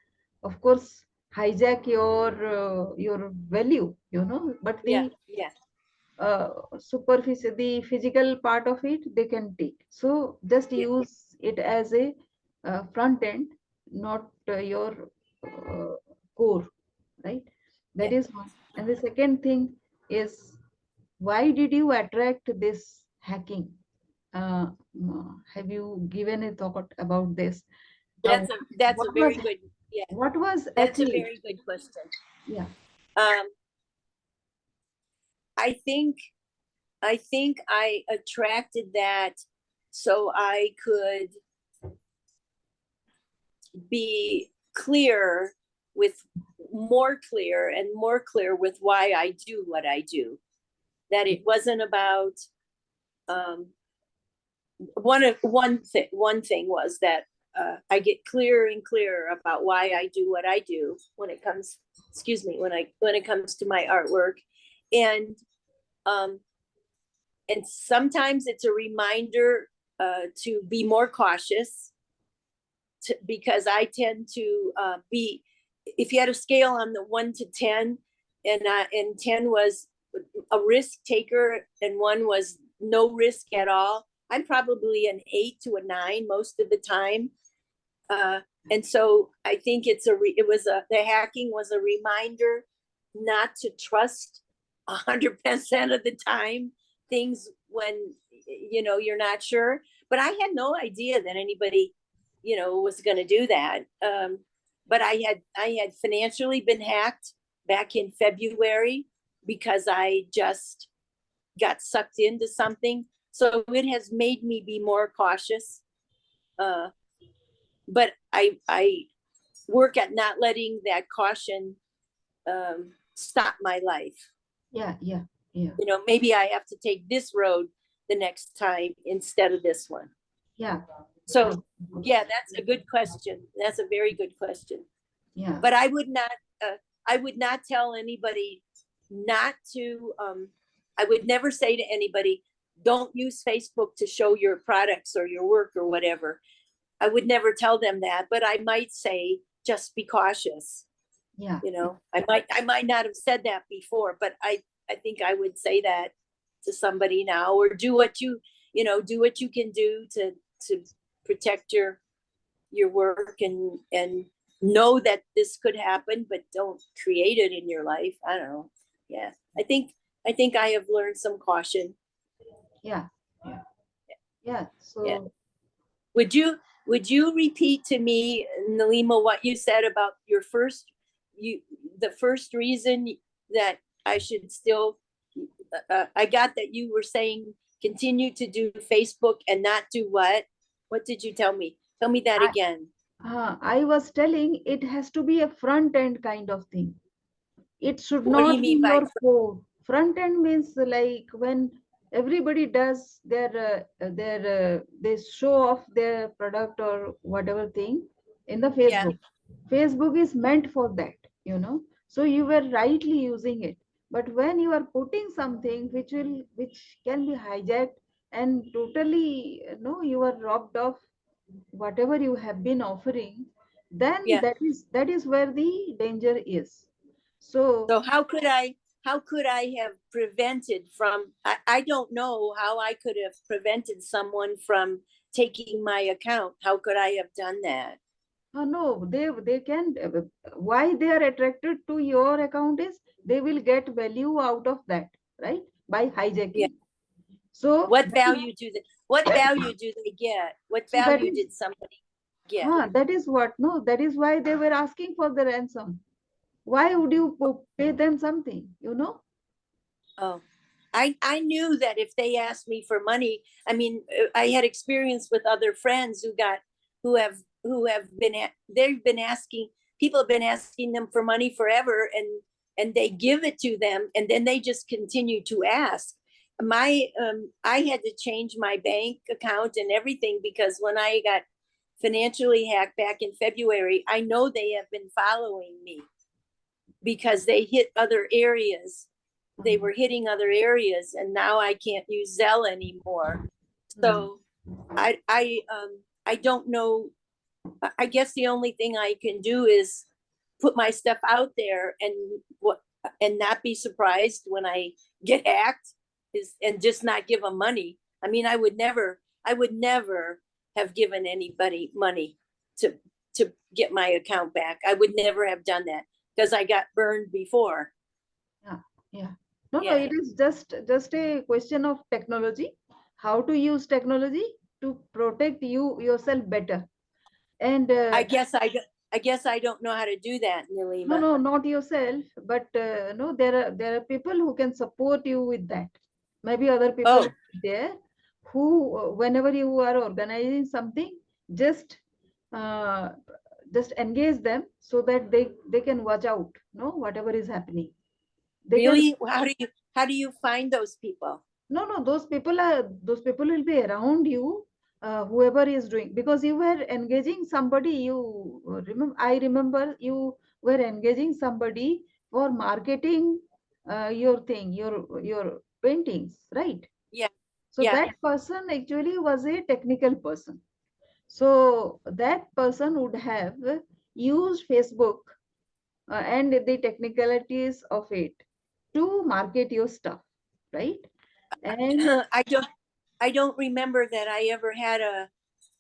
of course, hijack your value, but the superficial, the physical part of it, they can take. So just use it as a front end, not your core, right? That is one. And the second thing is, why did you attract this hacking? Have you given a thought about this? That's a very good, what was that's achieved? a very good question. Yeah. I think I attracted that so I could be more clear with why I do what I do. That it wasn't about one thing was that I get clearer and clearer about why I do what I do when it comes to my artwork. And sometimes it's a reminder to be more cautious, because I tend to be, if you had a scale on the 1 to 10, and 10 was a risk taker and 1 was no risk at all, I'm probably an 8 to a 9 most of the time. And so I think the hacking was a reminder not to trust 100% of the time things when you're not sure. but I had no idea that anybody, was going to do that. But I had financially been hacked back in February because I just got sucked into something. So it has made me be more cautious. But I work at not letting that caution stop my life. Yeah, yeah, yeah, Maybe I have to take this road the next time instead of this one. yeah, So yeah, that's a good question. That's a very good question. yeah, But I would not tell anybody not to, I would never say to anybody, don't use Facebook to show your products or your work or whatever. I would never tell them that, but I might say, just be cautious. yeah, I might not have said that before, but I think I would say that to somebody now, or do what you can do to protect your work, and know that this could happen, but don't create it in your life. I don't know. Yeah. I think I have learned some caution. yeah, yeah, yeah. Yeah. So Would you repeat to me, Nalima, what you said about the first reason that I should still, I got that you were saying continue to do Facebook and not do what? What did you tell me? Tell me that I, again. I was telling it has to be a front end kind of thing. It should What do you not be mean by your core. Front end means like when everybody does they show off their product or whatever thing in the yeah? Facebook. Facebook is meant for that. So you were rightly using it. But when you are putting something which can be hijacked and totally you are robbed of whatever you have been offering, then Yeah. that is where the danger is. So So how could I have prevented from, I don't know how I could have prevented someone from taking my account. How could I have done that? no, they can. Why they are attracted to your account is they will get value out of that, right? By Yeah. hijacking. So What value do they get? What so that value is did somebody get? that is what no, that is why they were asking for the ransom. Why would you pay them something? Oh, I knew that if they asked me for money, I mean, I had experience with other friends who have been they've been asking, people have been asking them for money forever, and they give it to them, and then they just continue to ask. I had to change my bank account and everything, because when I got financially hacked back in February, I know they have been following me because they hit other areas. They were hitting other areas, and now I can't use Zelle anymore. So I don't know. I guess the only thing I can do is put my stuff out there, and not be surprised when I get hacked, and just not give them money. I mean, I would never have given anybody money to get my account back. I would never have done that because I got burned before. Yeah, yeah. No, Yeah. it is just a question of technology, how to use technology to protect yourself better. And I guess I guess I don't know how to do that, no, Nalima. no, not yourself, but no, there are people who can support you with that. Maybe other people Oh, there who, whenever you are organizing something, just uh, just engage them so that they can watch out, whatever is happening. They can. really? How do you find those people? No, no, those people will be around you, whoever is doing, because you were engaging somebody. I remember you were engaging somebody for marketing your thing, your paintings, right? Yeah, So yeah. that person actually was a technical person. So that person would have used Facebook and the technicalities of it to market your stuff, right? And I don't remember that I ever had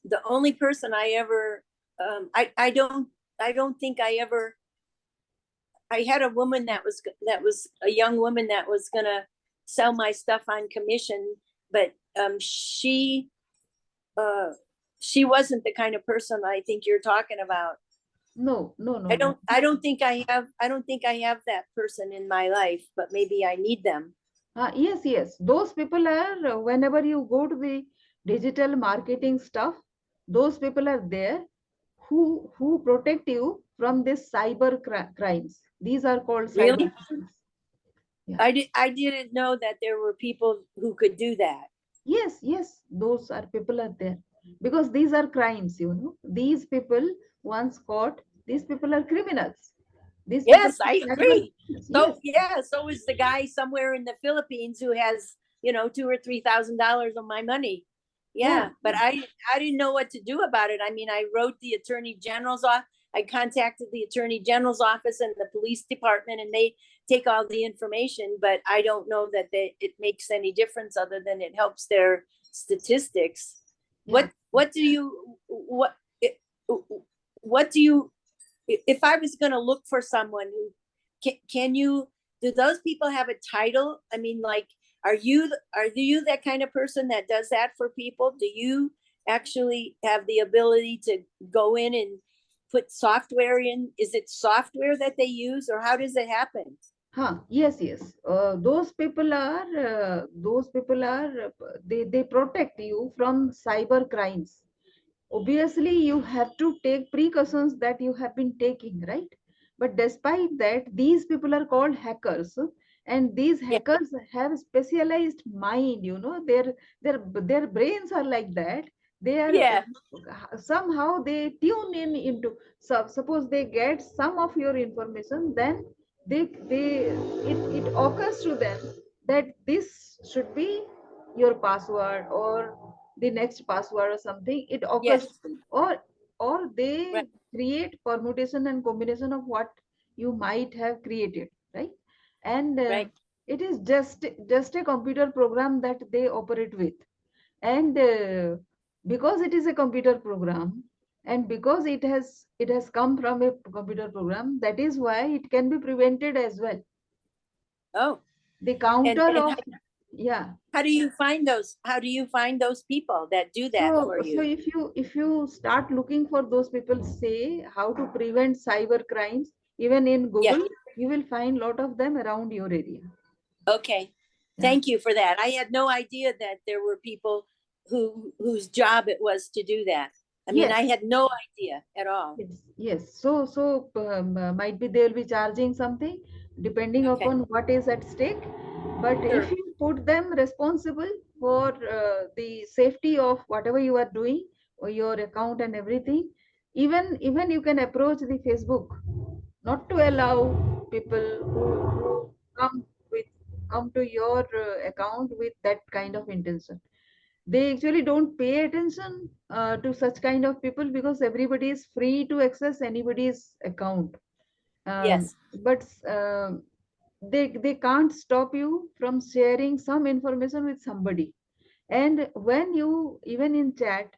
the only person I ever I don't think I ever, I had a woman that was a young woman that was gonna sell my stuff on commission, but she she wasn't the kind of person I think you're talking about. No, no, no, no. I don't think I have that person in my life, but maybe I need them. Yes, yes. Those people are, whenever you go to the digital marketing stuff, those people are there who protect you from this cyber crimes. These are called cyber Really? crimes. Yeah. I didn't know that there were people who could do that. Yes, yes. Those are people are there because these are crimes. These people once caught. These people are criminals. These people Yes, are I cyber agree. criminals. So Yes. yeah, so is the guy somewhere in the Philippines who has, $2,000 or $3,000 of my money. Yeah. Yeah, but I didn't know what to do about it. I mean, I wrote the attorney general's off. I contacted the attorney general's office and the police department, and they take all the information. But I don't know that it makes any difference other than it helps their statistics. Yeah. What do you what do you if I was going to look for someone who can you do those people have a title? I mean, like, are you that kind of person that does that for people? Do you actually have the ability to go in and put software in? Is it software that they use, or how does it happen? Yes, yes. They protect you from cyber crimes. Obviously, you have to take precautions that you have been taking, right? But despite that, these people are called hackers, and these Yeah. hackers have specialized mind. Their brains are like that. They are Yeah. somehow they tune in into. So suppose they get some of your information, then it occurs to them that this should be your password or the next password or something. It occurs to Yes. them. Or they Right. create permutation and combination of what you might have created, right? And Right. it is just a computer program that they operate with. And because it is a computer program, and because it has come from a computer program, that is why it can be prevented as well. Oh, The and counter of, yeah. how do you find those? How do you find those people that do that So, for so you? if you start looking for those people, say how to prevent cyber crimes, even in Yeah. Google, you will find a lot of them around your area. Okay. Yeah. Thank you for that. I had no idea that there were people whose job it was to do that. I mean, I Yes. had no idea at all. Yes. Yes. So might be they will be charging something depending Okay. upon what is at stake. But if Sure. you put them responsible for the safety of whatever you are doing or your account and everything, even you can approach the Facebook not to allow people who with come to your account with that kind of intention. They actually don't pay attention to such kind of people because everybody is free to access anybody's account. Yes. But they can't stop you from sharing some information with somebody. And when you, even in chat,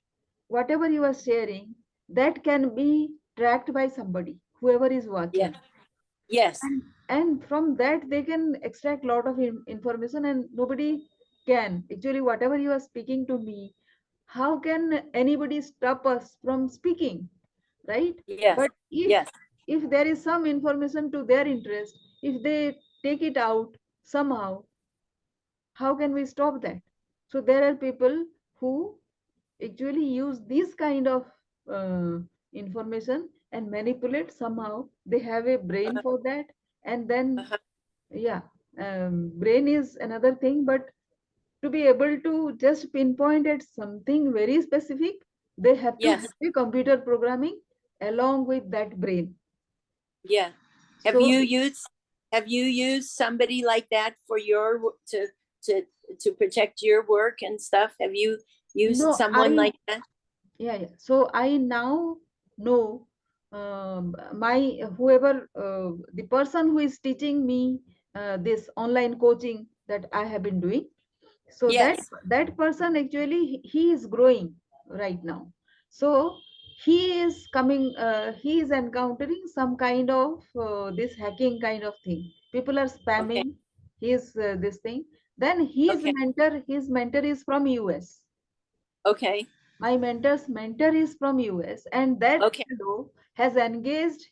whatever you are sharing, that can be tracked by somebody, whoever is Yeah. watching. Yes. And from that they can extract lot of information, and nobody can actually, whatever you are speaking to me, how can anybody stop us from speaking, right? Yes. But if Yes. if there is some information to their interest, if they take it out somehow, how can we stop that? So there are people who actually use this kind of uh, information and manipulate somehow. They have a brain Uh, for that. And then, uh-huh. yeah, brain is another thing, but to be able to just pinpoint at something very specific, they have to Yes. have a computer programming along with that brain. Yeah. Have So you used have you used somebody like that for your to to protect your work and stuff? Have you used no, someone like that? yeah. So I now know my whoever the person who is teaching me this online coaching that I have been doing. So that Yes. that person actually he is growing right now. So he is coming. He is encountering some kind of this hacking kind of thing. People are Okay. spamming his this thing. Then Okay. his mentor is from US. Okay. My mentor's mentor is from US, and that Okay, fellow has engaged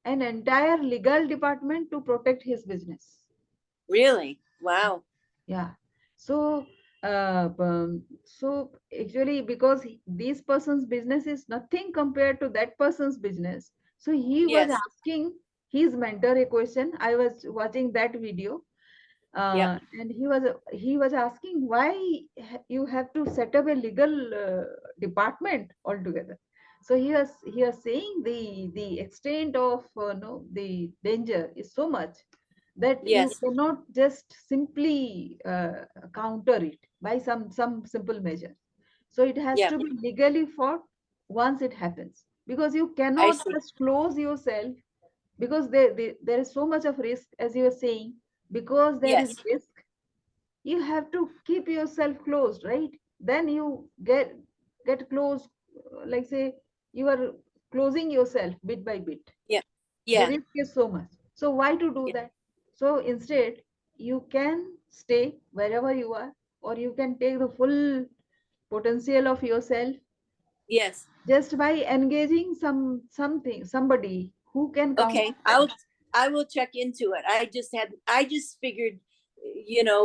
an entire legal department to protect his business. really? Wow. Yeah. So, so actually, because this person's business is nothing compared to that person's business, so he was Yes. asking his mentor a question. I was watching that video, Yep. and he was asking why you have to set up a legal department altogether. So he was saying the extent of no the danger is so much that you Yes. cannot just simply counter it by some simple measure. So it has Yep. to be legally fought once it happens, because you I cannot see. just close yourself, because there is so much of risk, as you were saying. Because there is Yes. risk, you have to keep yourself closed, right? Then you get close, like say you are closing yourself bit by bit. Yeah. The Yeah. risk is so much. So why to do Yeah. that? So instead, you can stay wherever you are, or you can take the full potential of yourself Yes. just by engaging somebody who can count. Okay. I will check into it. I just figured,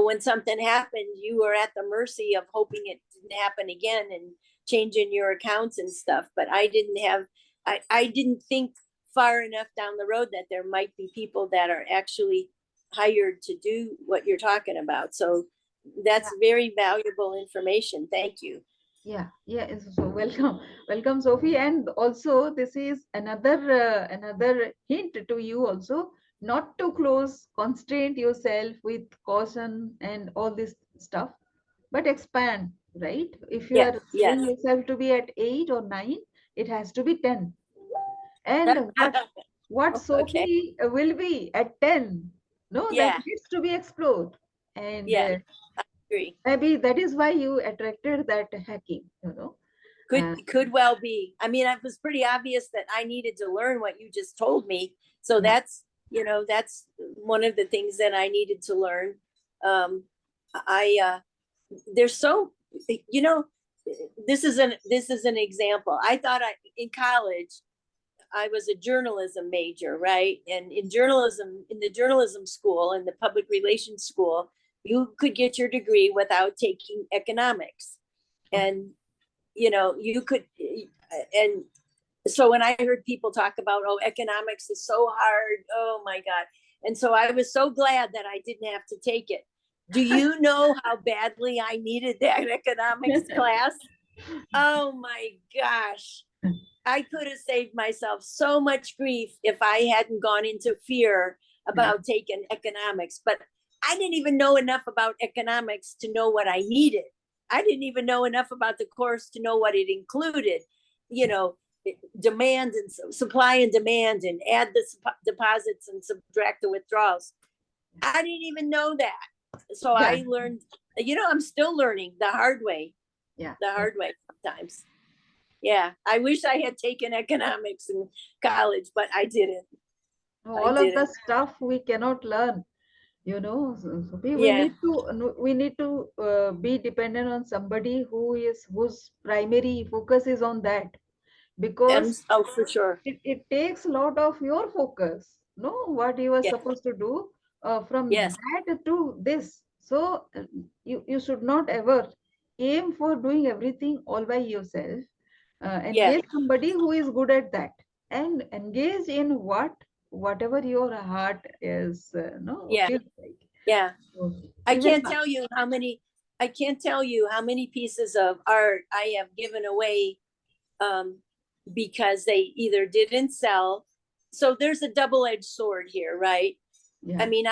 when something happened, you were at the mercy of hoping it didn't happen again and changing your accounts and stuff. But I didn't think far enough down the road that there might be people that are actually hired to do what you're talking about. So that's very valuable information. Thank you. Yeah, so welcome, welcome, Sophie. And also, this is another hint to you also, not to close, constraint yourself with caution and all this stuff, but expand, right? If you Yes. are Yes. seeing yourself to be at 8 or 9, it has to be 10. And what Okay. Sophie will be at 10, no, that Yeah. needs to be explored. And Yeah. Agree. maybe that is why you attracted that hacking, Could Uh, could well be. I mean, it was pretty obvious that I needed to learn what you just told me. So yeah, that's one of the things that I needed to learn. I There's so you know this is an example. I thought I in college I was a journalism major, right? And in the journalism school, in the public relations school, you could get your degree without taking economics. okay, And you could, and so when I heard people talk about, oh, economics is so hard, oh my God. And so I was so glad that I didn't have to take it. Do you know how badly I needed that economics class? Oh my gosh. I could have saved myself so much grief if I hadn't gone into fear yeah, about taking economics. But I didn't even know enough about economics to know what I needed. I didn't even know enough about the course to know what it included. You know, demand and supply and demand, and add the deposits and subtract the withdrawals. I didn't even know that. So yeah, I learned, I'm still learning yeah, the yeah. hard way sometimes. Yeah, I wish I had taken economics in college, but I didn't. I All of the didn't. stuff we cannot learn, so we Yeah. need to be dependent on somebody whose primary focus is on that, because Oh, for sure. it takes a lot of your focus, no, what you are Yeah. supposed to do, from Yes. that to this. So you should not ever aim for doing everything all by yourself. Yeah. Engage somebody who is good at that, and engage in whatever your heart is, no, Yeah. feels like. Yeah. So I even can't tell you how many. I can't tell you how many pieces of art I have given away, um, because they either didn't sell. So there's a double-edged sword here, right? I yeah, mean,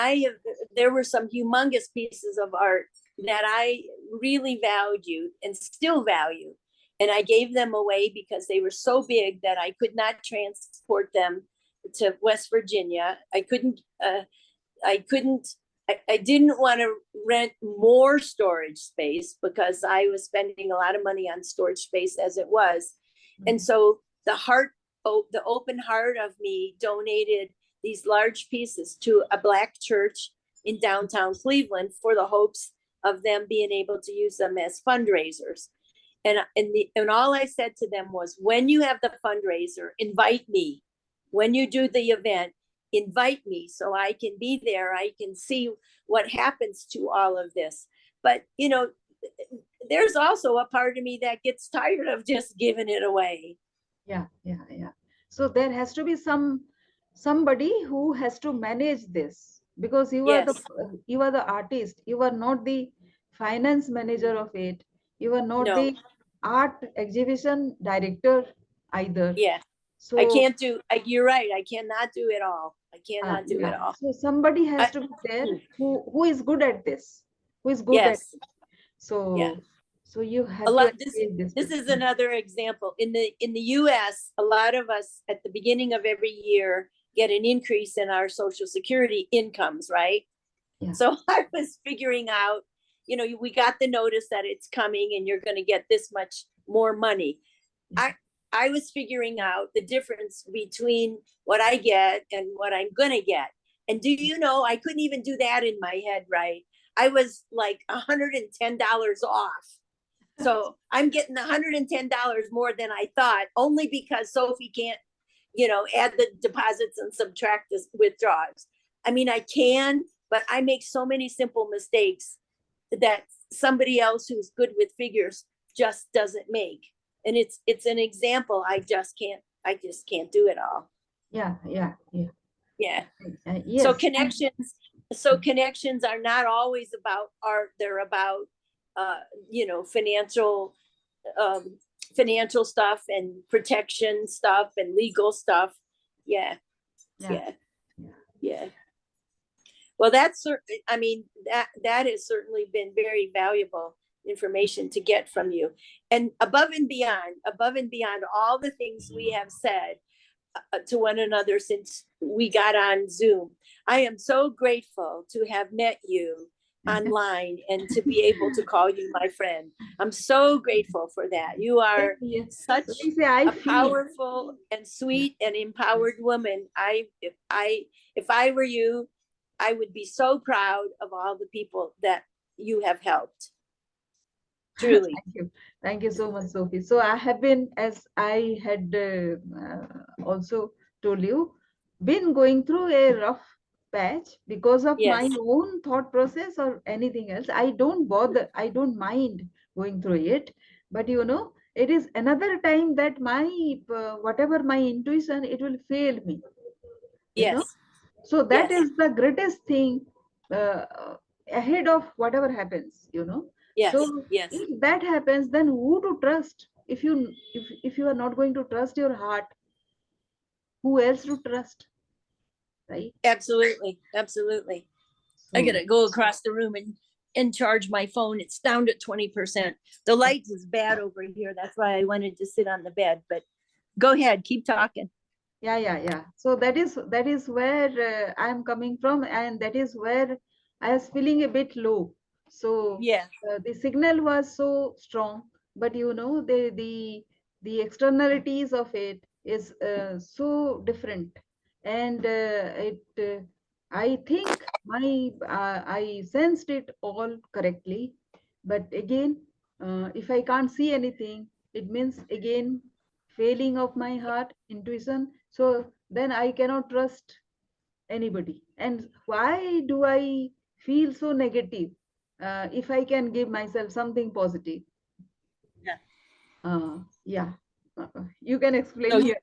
there were some humongous pieces of art that I really valued and still value. And I gave them away because they were so big that I could not transport them to West Virginia. I couldn't, I didn't want to rent more storage space because I was spending a lot of money on storage space as it was. And so the open heart of me donated these large pieces to a Black church in downtown Cleveland for the hopes of them being able to use them as fundraisers. And all I said to them was, when you have the fundraiser, invite me. When you do the event, invite me so I can be there. I can see what happens to all of this. But, there's also a part of me that gets tired of just giving it away. Yeah. So there has to be somebody who has to manage this, because Yes. you are the artist. You are not the finance manager of it. You are not No. the art exhibition director either. Yeah. I So can't do, you're right. I cannot do it all. I cannot do it yeah. all. So somebody has I, to be there who is good at this, who is good at yes. it. Yeah. So you A have to lot, engage this this people. is another example. In the US, a lot of us at the beginning of every year get an increase in our Social Security incomes, right? Yeah. So I was figuring out, we got the notice that it's coming and you're going to get this much more money. Yeah. I was figuring out the difference between what I get and what I'm going to get. And do you know, I couldn't even do that in my head, right? I was like $110 off. So I'm getting $110 more than I thought, only because Sophie can't, add the deposits and subtract the withdrawals. I mean, I can, but I make so many simple mistakes that somebody else who's good with figures just doesn't make. And it's an example. I just can't do it all. Yeah. Yeah. So Yes. connections are not always about art. They're about financial um, financial stuff and protection stuff and legal stuff. Yeah. Yeah. Yeah. Yeah. Well, that has certainly been very valuable information to get from you. And above and beyond all the things we have said to one another since we got on Zoom, I am so grateful to have met you online and to be able to call you my friend. I'm so grateful for that. You are Yes. such So you say I a feel. powerful and sweet and empowered woman. If I were you, I would be so proud of all the people that you have helped. Truly. Thank you so much, Sophie. So I have been, as I had also told you, been going through a rough patch because of Yes. my own thought process or anything else. I don't bother. I don't mind going through it. But it is another time that my whatever my intuition, it will fail me. You know. Yes. So that Yes. is the greatest thing uh, ahead of whatever happens. Yes. So Yes. if that happens, then who to trust? If you are not going to trust your heart, who else to trust, right? Absolutely. Absolutely. I So gotta go across the room and charge my phone. It's down to 20%. The light is bad over here. That's why I wanted to sit on the bed. But go ahead, keep talking. yeah. So that is where I'm coming from, and that is where I was feeling a bit low. So Yeah. the signal was so strong, but the externalities of it is so different, and I think I sensed it all correctly, but again, if I can't see anything, it means again failing of my heart intuition. So then I cannot trust anybody. And why do I feel so negative if I can give myself something positive? Yeah. Yeah. You can explain So here.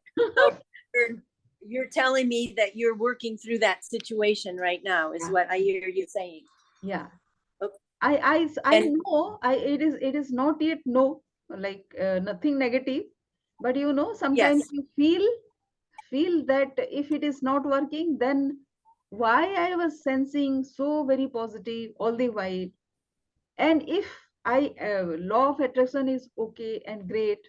you're telling me that you're working through that situation right now, is Yeah. what I hear you saying. Yeah. Okay. I And know it is not yet no, like nothing negative, but sometimes yes, you feel that if it is not working, then why I was sensing so very positive all the while. And if law of attraction is okay and great,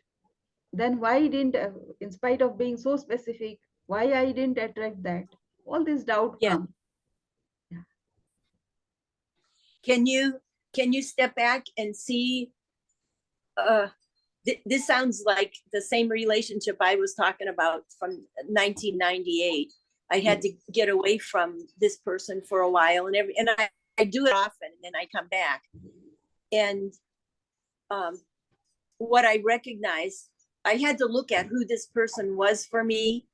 then why didn't, in spite of being so specific, why I didn't attract that? All this doubt yeah. comes. Yeah. Can you step back and see uh this sounds like the same relationship I was talking about from 1998. I Yeah. had to get away from this person for a while, and I do it often, and then I come back. And um, what I recognized, I had to look at who this person was for me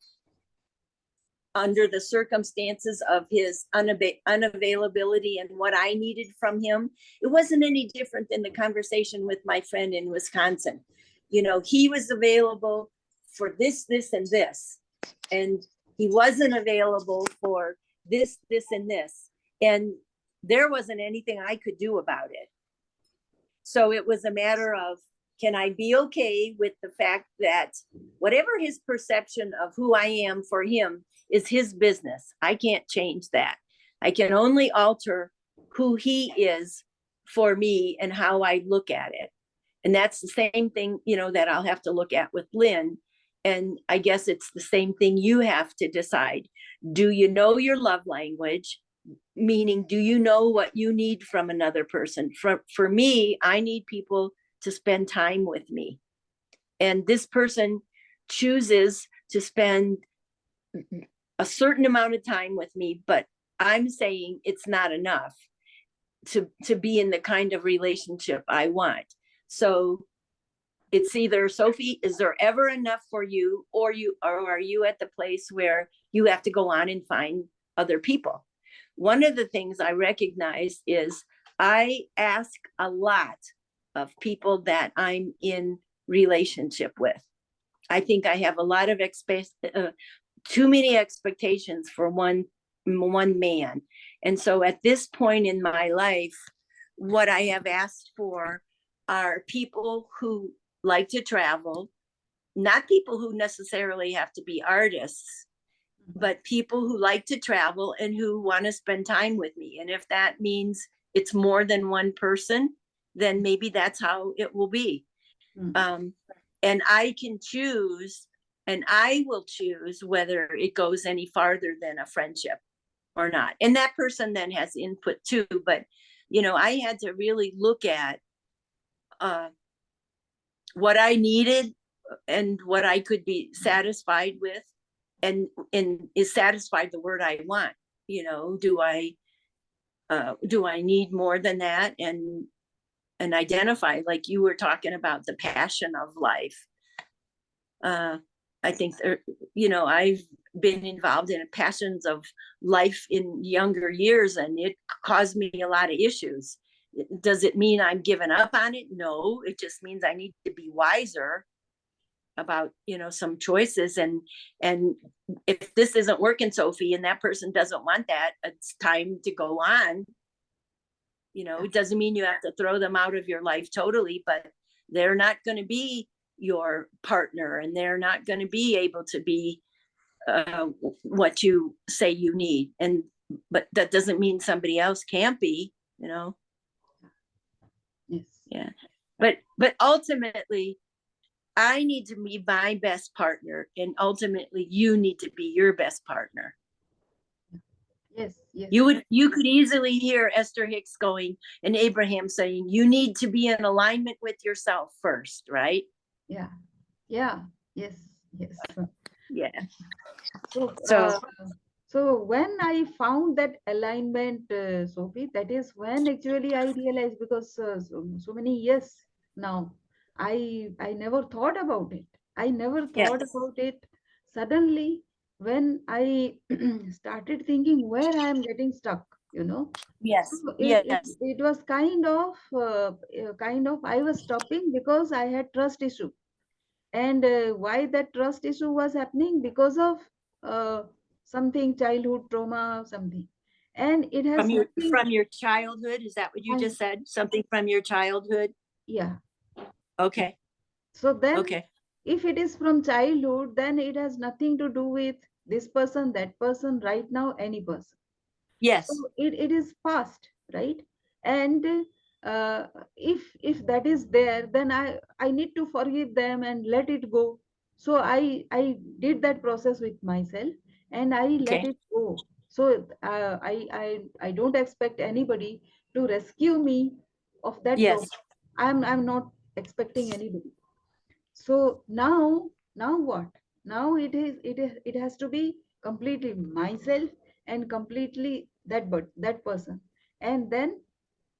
under the circumstances of his unavailability and what I needed from him. It wasn't any different than the conversation with my friend in Wisconsin. You know, he was available for this, this, and this, and he wasn't available for this, this, and this. And there wasn't anything I could do about it. So it was a matter of, can I be okay with the fact that whatever his perception of who I am for him is his business? I can't change that. I can only alter who he is for me and how I look at it. And that's the same thing, you know, that I'll have to look at with Lynn. And I guess it's the same thing you have to decide. Do you know your love language? Meaning, do you know what you need from another person? For me, I need people to spend time with me. And this person chooses to spend a certain amount of time with me, but I'm saying it's not enough to be in the kind of relationship I want. So it's either, Sophie, is there ever enough for you, or are you at the place where you have to go on and find other people? One of the things I recognize is I ask a lot of people that I'm in relationship with. I think I have a lot of too many expectations for one man. And so at this point in my life, what I have asked for are people who like to travel, not people who necessarily have to be artists, but people who like to travel and who want to spend time with me. And if that means it's more than one person, then maybe that's how it will be. And I can choose, and I will choose whether it goes any farther than a friendship or not. And that person then has input too. But, you know, I had to really look at what I needed and what I could be satisfied with. And is satisfied the word I want? You know, do I need more than that? And identify, like you were talking about, the passion of life. I think there, you know, I've been involved in passions of life in younger years, and it caused me a lot of issues. Does it mean I'm giving up on it? No, it just means I need to be wiser about, you know, some choices. And if this isn't working, Sophie, and that person doesn't want that, it's time to go on. You know, it doesn't mean you have to throw them out of your life totally, but they're not going to be your partner, and they're not going to be able to be what you say you need. But that doesn't mean somebody else can't be, you know. Yes. Yeah. But ultimately, I need to be my best partner, and ultimately you need to be your best partner. Yes, yes. You could easily hear Esther Hicks going and Abraham saying, you need to be in alignment with yourself first, right? Yeah. Yeah. Yes. Yes. Yeah. So when I found that alignment, Sophie, that is when actually I realized, because so many years now, I never thought about it. I never thought Yes. about it. Suddenly, when I started thinking where I am getting stuck, you know. Yes. So Yes. it was kind of I was stopping because I had trust issue. And why that trust issue was happening? Because of uh, something, childhood trauma, something. And it has nothing. From your childhood, is that what you I, just said? Something from your childhood? yeah. Okay. So then, Okay. if it is from childhood, then it has nothing to do with this person, that person, right now, any person. So Yes. it is past, right? And if that is there, then I need to forgive them and let it go. So I did that process with myself, and I let Okay. it go. So I don't expect anybody to rescue me of that trauma. Yes. I'm not expecting anybody. So now what? Now it has to be completely myself and completely that person. And then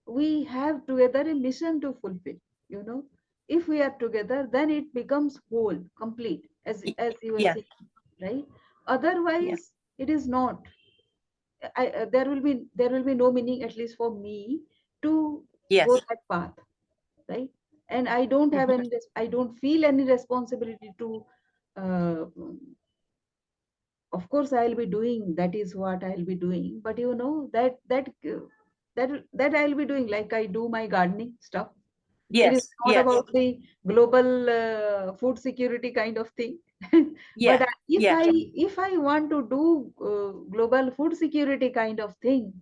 we have together a mission to fulfill, you know. if we are together, then it becomes whole, complete, as you were Yeah. saying, right? Yeah. Otherwise, it is not. There will be no meaning, at least for me, to go Yes. that path, right? And I don't have Mhm. any. I don't feel any responsibility to. Uh, of course, I'll be doing. That is what I'll be doing. But that I'll be doing, like I do my gardening stuff. It is Yes. not Yes. about the global food security kind of thing. But Yeah. if Yeah. I want to do global food security kind of thing,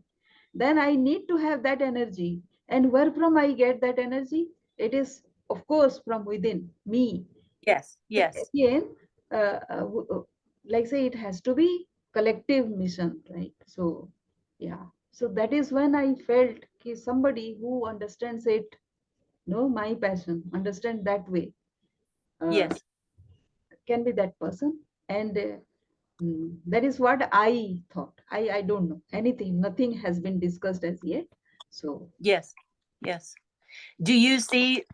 then I need to have that energy. And where from I get that energy? It is, of course, from within me. Yes. See, Yes. again, like say, it has to be collective mission, right? So, yeah. So that is when I felt somebody who understands it, my passion, understand that way, uh, Yes. can be that person. And that is what I thought. I don't know anything. Nothing has been discussed as yet. So Yes. Yes. Do you see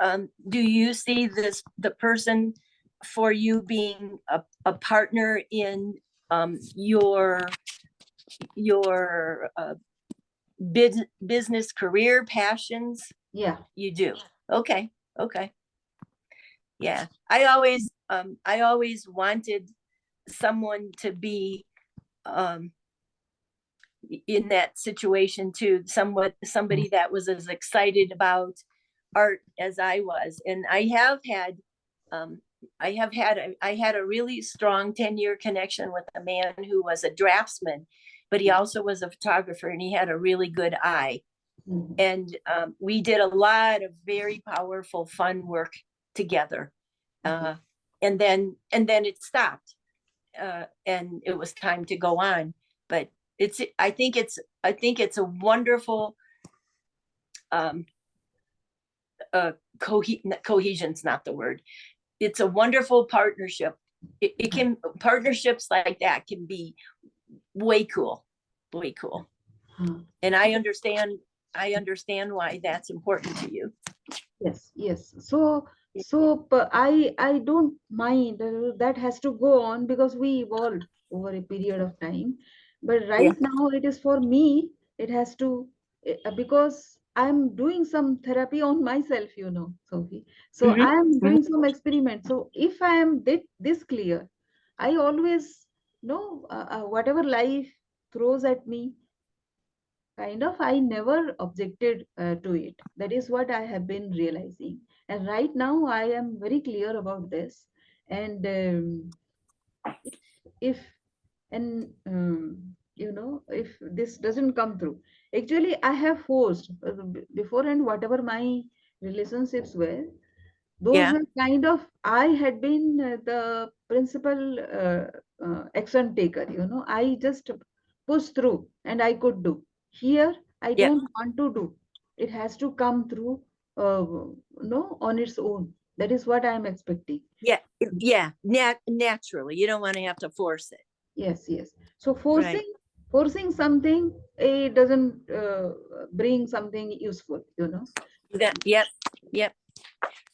the person for you being a partner in your business career passions? yeah. You do. Okay. Okay. Yeah. I always wanted someone to be um in that situation too, somebody that was as excited about art as I was. And um I had a really strong 10-year connection with a man who was a draftsman, but he also was a photographer, and he had a really good eye. Mhm. And we did a lot of very powerful, fun work together. Okay. Uh, and then it stopped, and it was time to go on. But I think it's a wonderful um, cohesion's not the word. It's a wonderful partnership. It Yeah. can partnerships like that can be way cool, way cool. Huh. And I understand why that's important to you. Yes, yes. I don't mind, that has to go on because we evolve over a period of time. But Yeah. right now, it is for me. It has to, because I'm doing some therapy on myself, Sophie. So Hmm. I am Hmm. doing some experiment. So if I am this clear, I always know, whatever life throws at me, kind of, I never objected to it. That is what I have been realizing. And right now I am very clear about this. And if and if this doesn't come through, actually I have forced, before, and whatever my relationships were, those Yeah. were kind of, I had been the principal action taker. I just push through and I could do. Here I Yeah. don't want to do. It has to come through, uh, on its own. That is what I am expecting. Yeah. Yeah. Naturally, you don't want to have to force it. Yes, yes. So Right. forcing something, it doesn't bring something useful. Yep. Yep.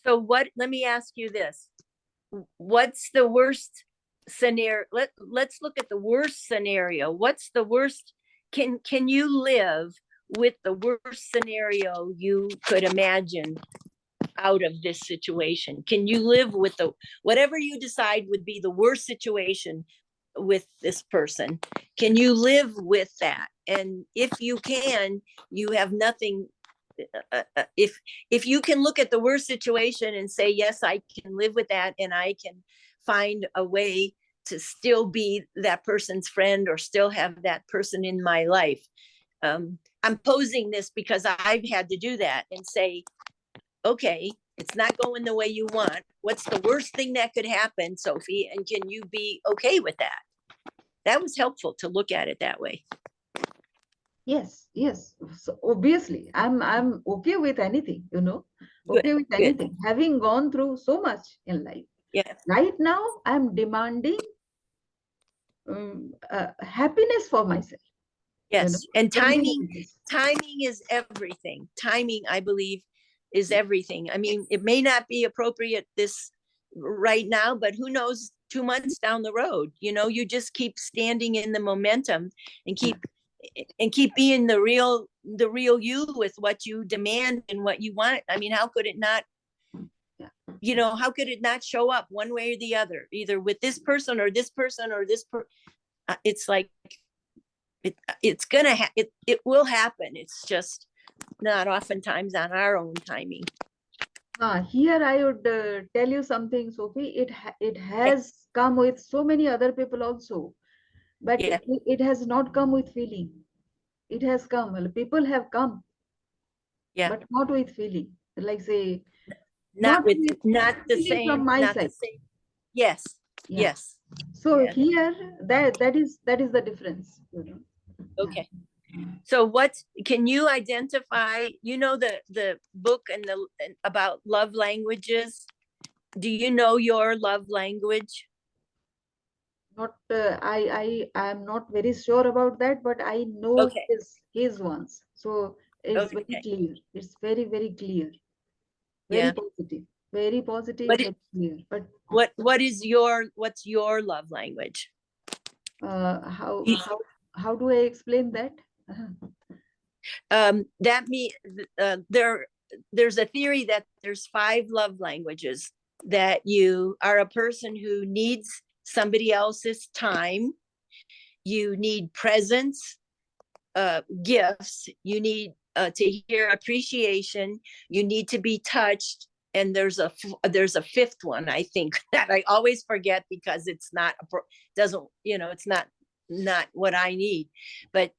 So let me ask you this. What's the worst scenario? Let's look at the worst scenario. What's the worst? Can you live with the worst scenario you could imagine out of this situation? Can you live with the whatever you decide would be the worst situation with this person? Can you live with that? And if you can, you have nothing. If you can look at the worst situation and say, yes, I can live with that, and I can find a way to still be that person's friend or still have that person in my life. I'm posing this because I've had to do that and say, okay, it's not going the way you want. What's the worst thing that could happen, Sophie? And can you be okay with that? That was helpful to look at it that way. Yes, yes. So obviously, I'm okay with anything, Good, okay with good. anything. Having gone through so much in life, Yeah. right now I'm demanding happiness for myself, Yes. And something timing, like this. timing is everything. Timing, I believe, is everything. I mean, it may not be appropriate this right now, but who knows, 2 months down the road, you just keep standing in the momentum and keep being the real you with what you demand and what you want. I mean, how could it not, how could it not show up one way or the other, either with this person or this person or this it's like, it's gonna it will happen. It's just not oftentimes on our own timing. Here I would tell you something, Sophie. It has come with so many other people also, but Yeah. it has not come with feeling. It has come. Well, people have come, Yeah. but not with feeling. Like say, Not with not the feeling same, from my not side. the same. Yes. Yeah. Yes. So Yeah. here, that is the difference. Okay. So can you identify, the book and about love languages? Do you know your love language? Not I am not very sure about that, but I know Okay. his ones. So it's very Okay. clear. It's very, very clear. Yeah. Very positive, But very clear. But what's your love language? how do I explain that? That there's a theory that there's 5 love languages, that you are a person who needs somebody else's time, you need presence, gifts, you need to hear appreciation, you need to be touched, and there's a 5th one, I think, that I always forget because it's not it's not what I need. But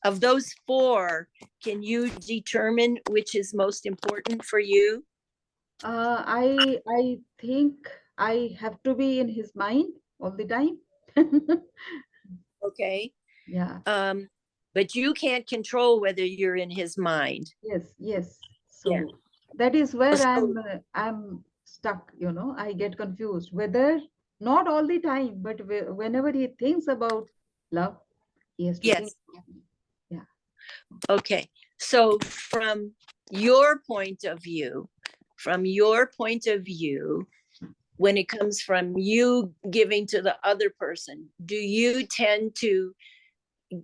of those 4, can you determine which is most important for you? I think I have to be in his mind all the time. Okay. Yeah. But you can't control whether you're in his mind. Yes. So Yeah. that is where So, I'm stuck. I get confused whether not all the time, but whenever he thinks about love, he has to think. yes. Yeah. Okay. So from your point of view, when it comes from you giving to the other person, do you tend to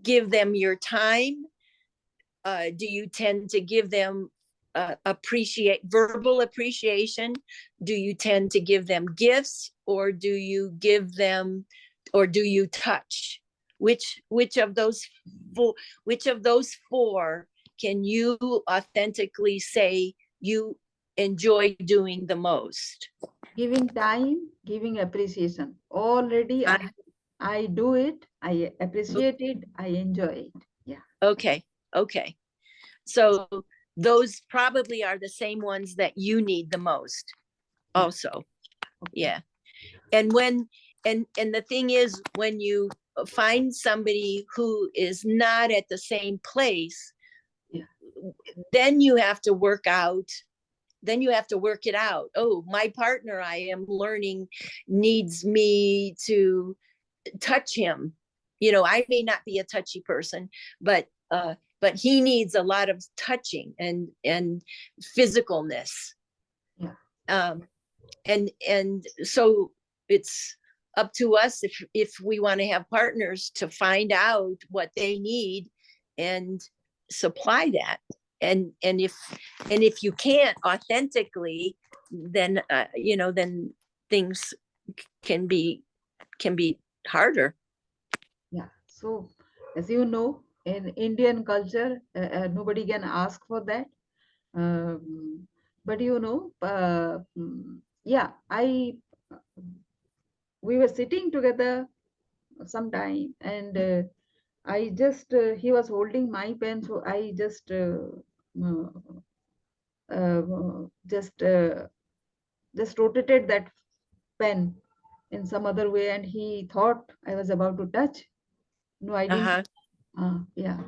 give them your time? Do you tend to give them verbal appreciation? Do you tend to give them gifts, or do you touch? Which of those 4 can you authentically say you enjoy doing the most? Giving time, giving appreciation. Already I do it. I appreciate it. I enjoy it. Yeah. Okay. So those probably are the same ones that you need the most also. Okay. Yeah. And the thing is, when you find somebody who is not at the same place, then you have to work it out. Oh, my partner, I am learning, needs me to touch him. I may not be a touchy person, but he needs a lot of touching and physicalness. Yeah. And so it's up to us, if we want to have partners, to find out what they need and supply that. And if you can't authentically, then then things can be harder. Yeah. So as you know, in Indian culture, nobody can ask for that. But yeah, we were sitting together sometime, and I just he was holding my pen, so I uh, just rotated that pen in some other way, and he thought I was about to touch. No, I didn't. Yeah.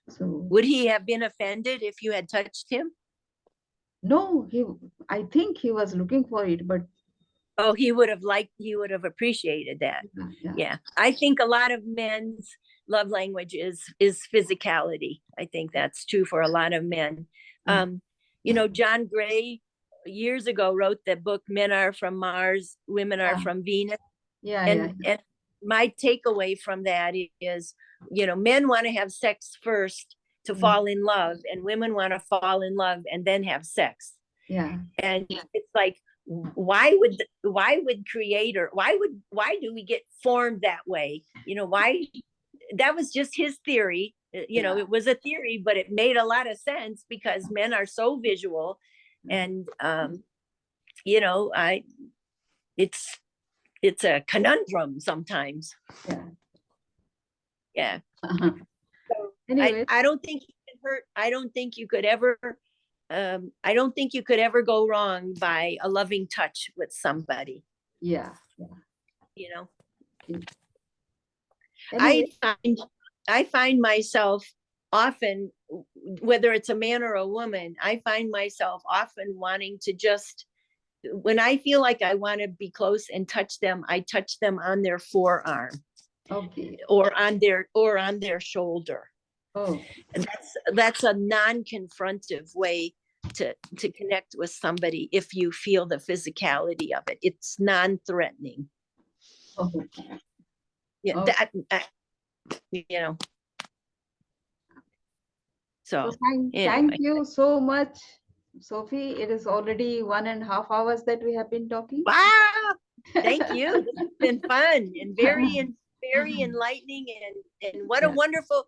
So would he have been offended if you had touched him? no, I think he was looking for it, but oh, he would have appreciated that. Yeah. I think a lot of men's love language is physicality. I think that's true for a lot of men. You know, John Gray years ago wrote the book Men Are From Mars, Women Are From Venus. And my takeaway from that is, you know, men want to have sex first to fall in love, and women want to fall in love and then have sex. And it's like, why would do we get formed that way? You know, why? That was just his theory. You know, it was a theory, but it made a lot of sense because men are so visual. And you know, it's a conundrum sometimes. So anyway, I don't think you can hurt. I don't think you could ever go wrong by a loving touch with somebody. You know, anyway. I find myself often, whether it's a man or a woman, I find myself often wanting to just, when I feel like I want to be close and touch them, I touch them on their forearm. Or on their shoulder. And that's a non-confrontive way to connect with somebody. If you feel the physicality of it, it's non-threatening. That you know. So thank you so much, Sophie. It is already 1.5 hours that we have been talking. Wow, thank you. This has been fun and very enlightening, and what a wonderful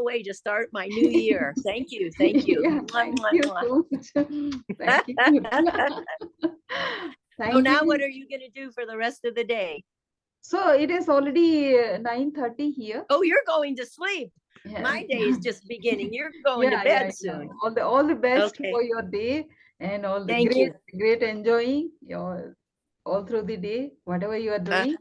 way to start my new year. Thank you. Thank you so much. Thank you. So now what are you going to do for the rest of the day? So it is already 9:30 here. Oh, you're going to sleep. My day is just beginning. You're going to bed soon. All the best for your day, and all the great enjoying all through the day, whatever you are doing.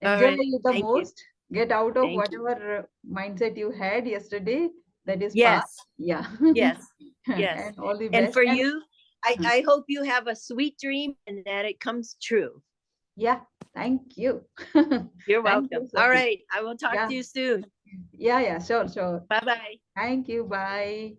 Enjoy the most. Get out of whatever mindset you had yesterday. That is past. Yes. And all the best. And for you, I hope you have a sweet dream and that it comes true. Thank you. You're welcome. All right. I will talk to you soon. Sure. Bye-bye. Thank you. Bye.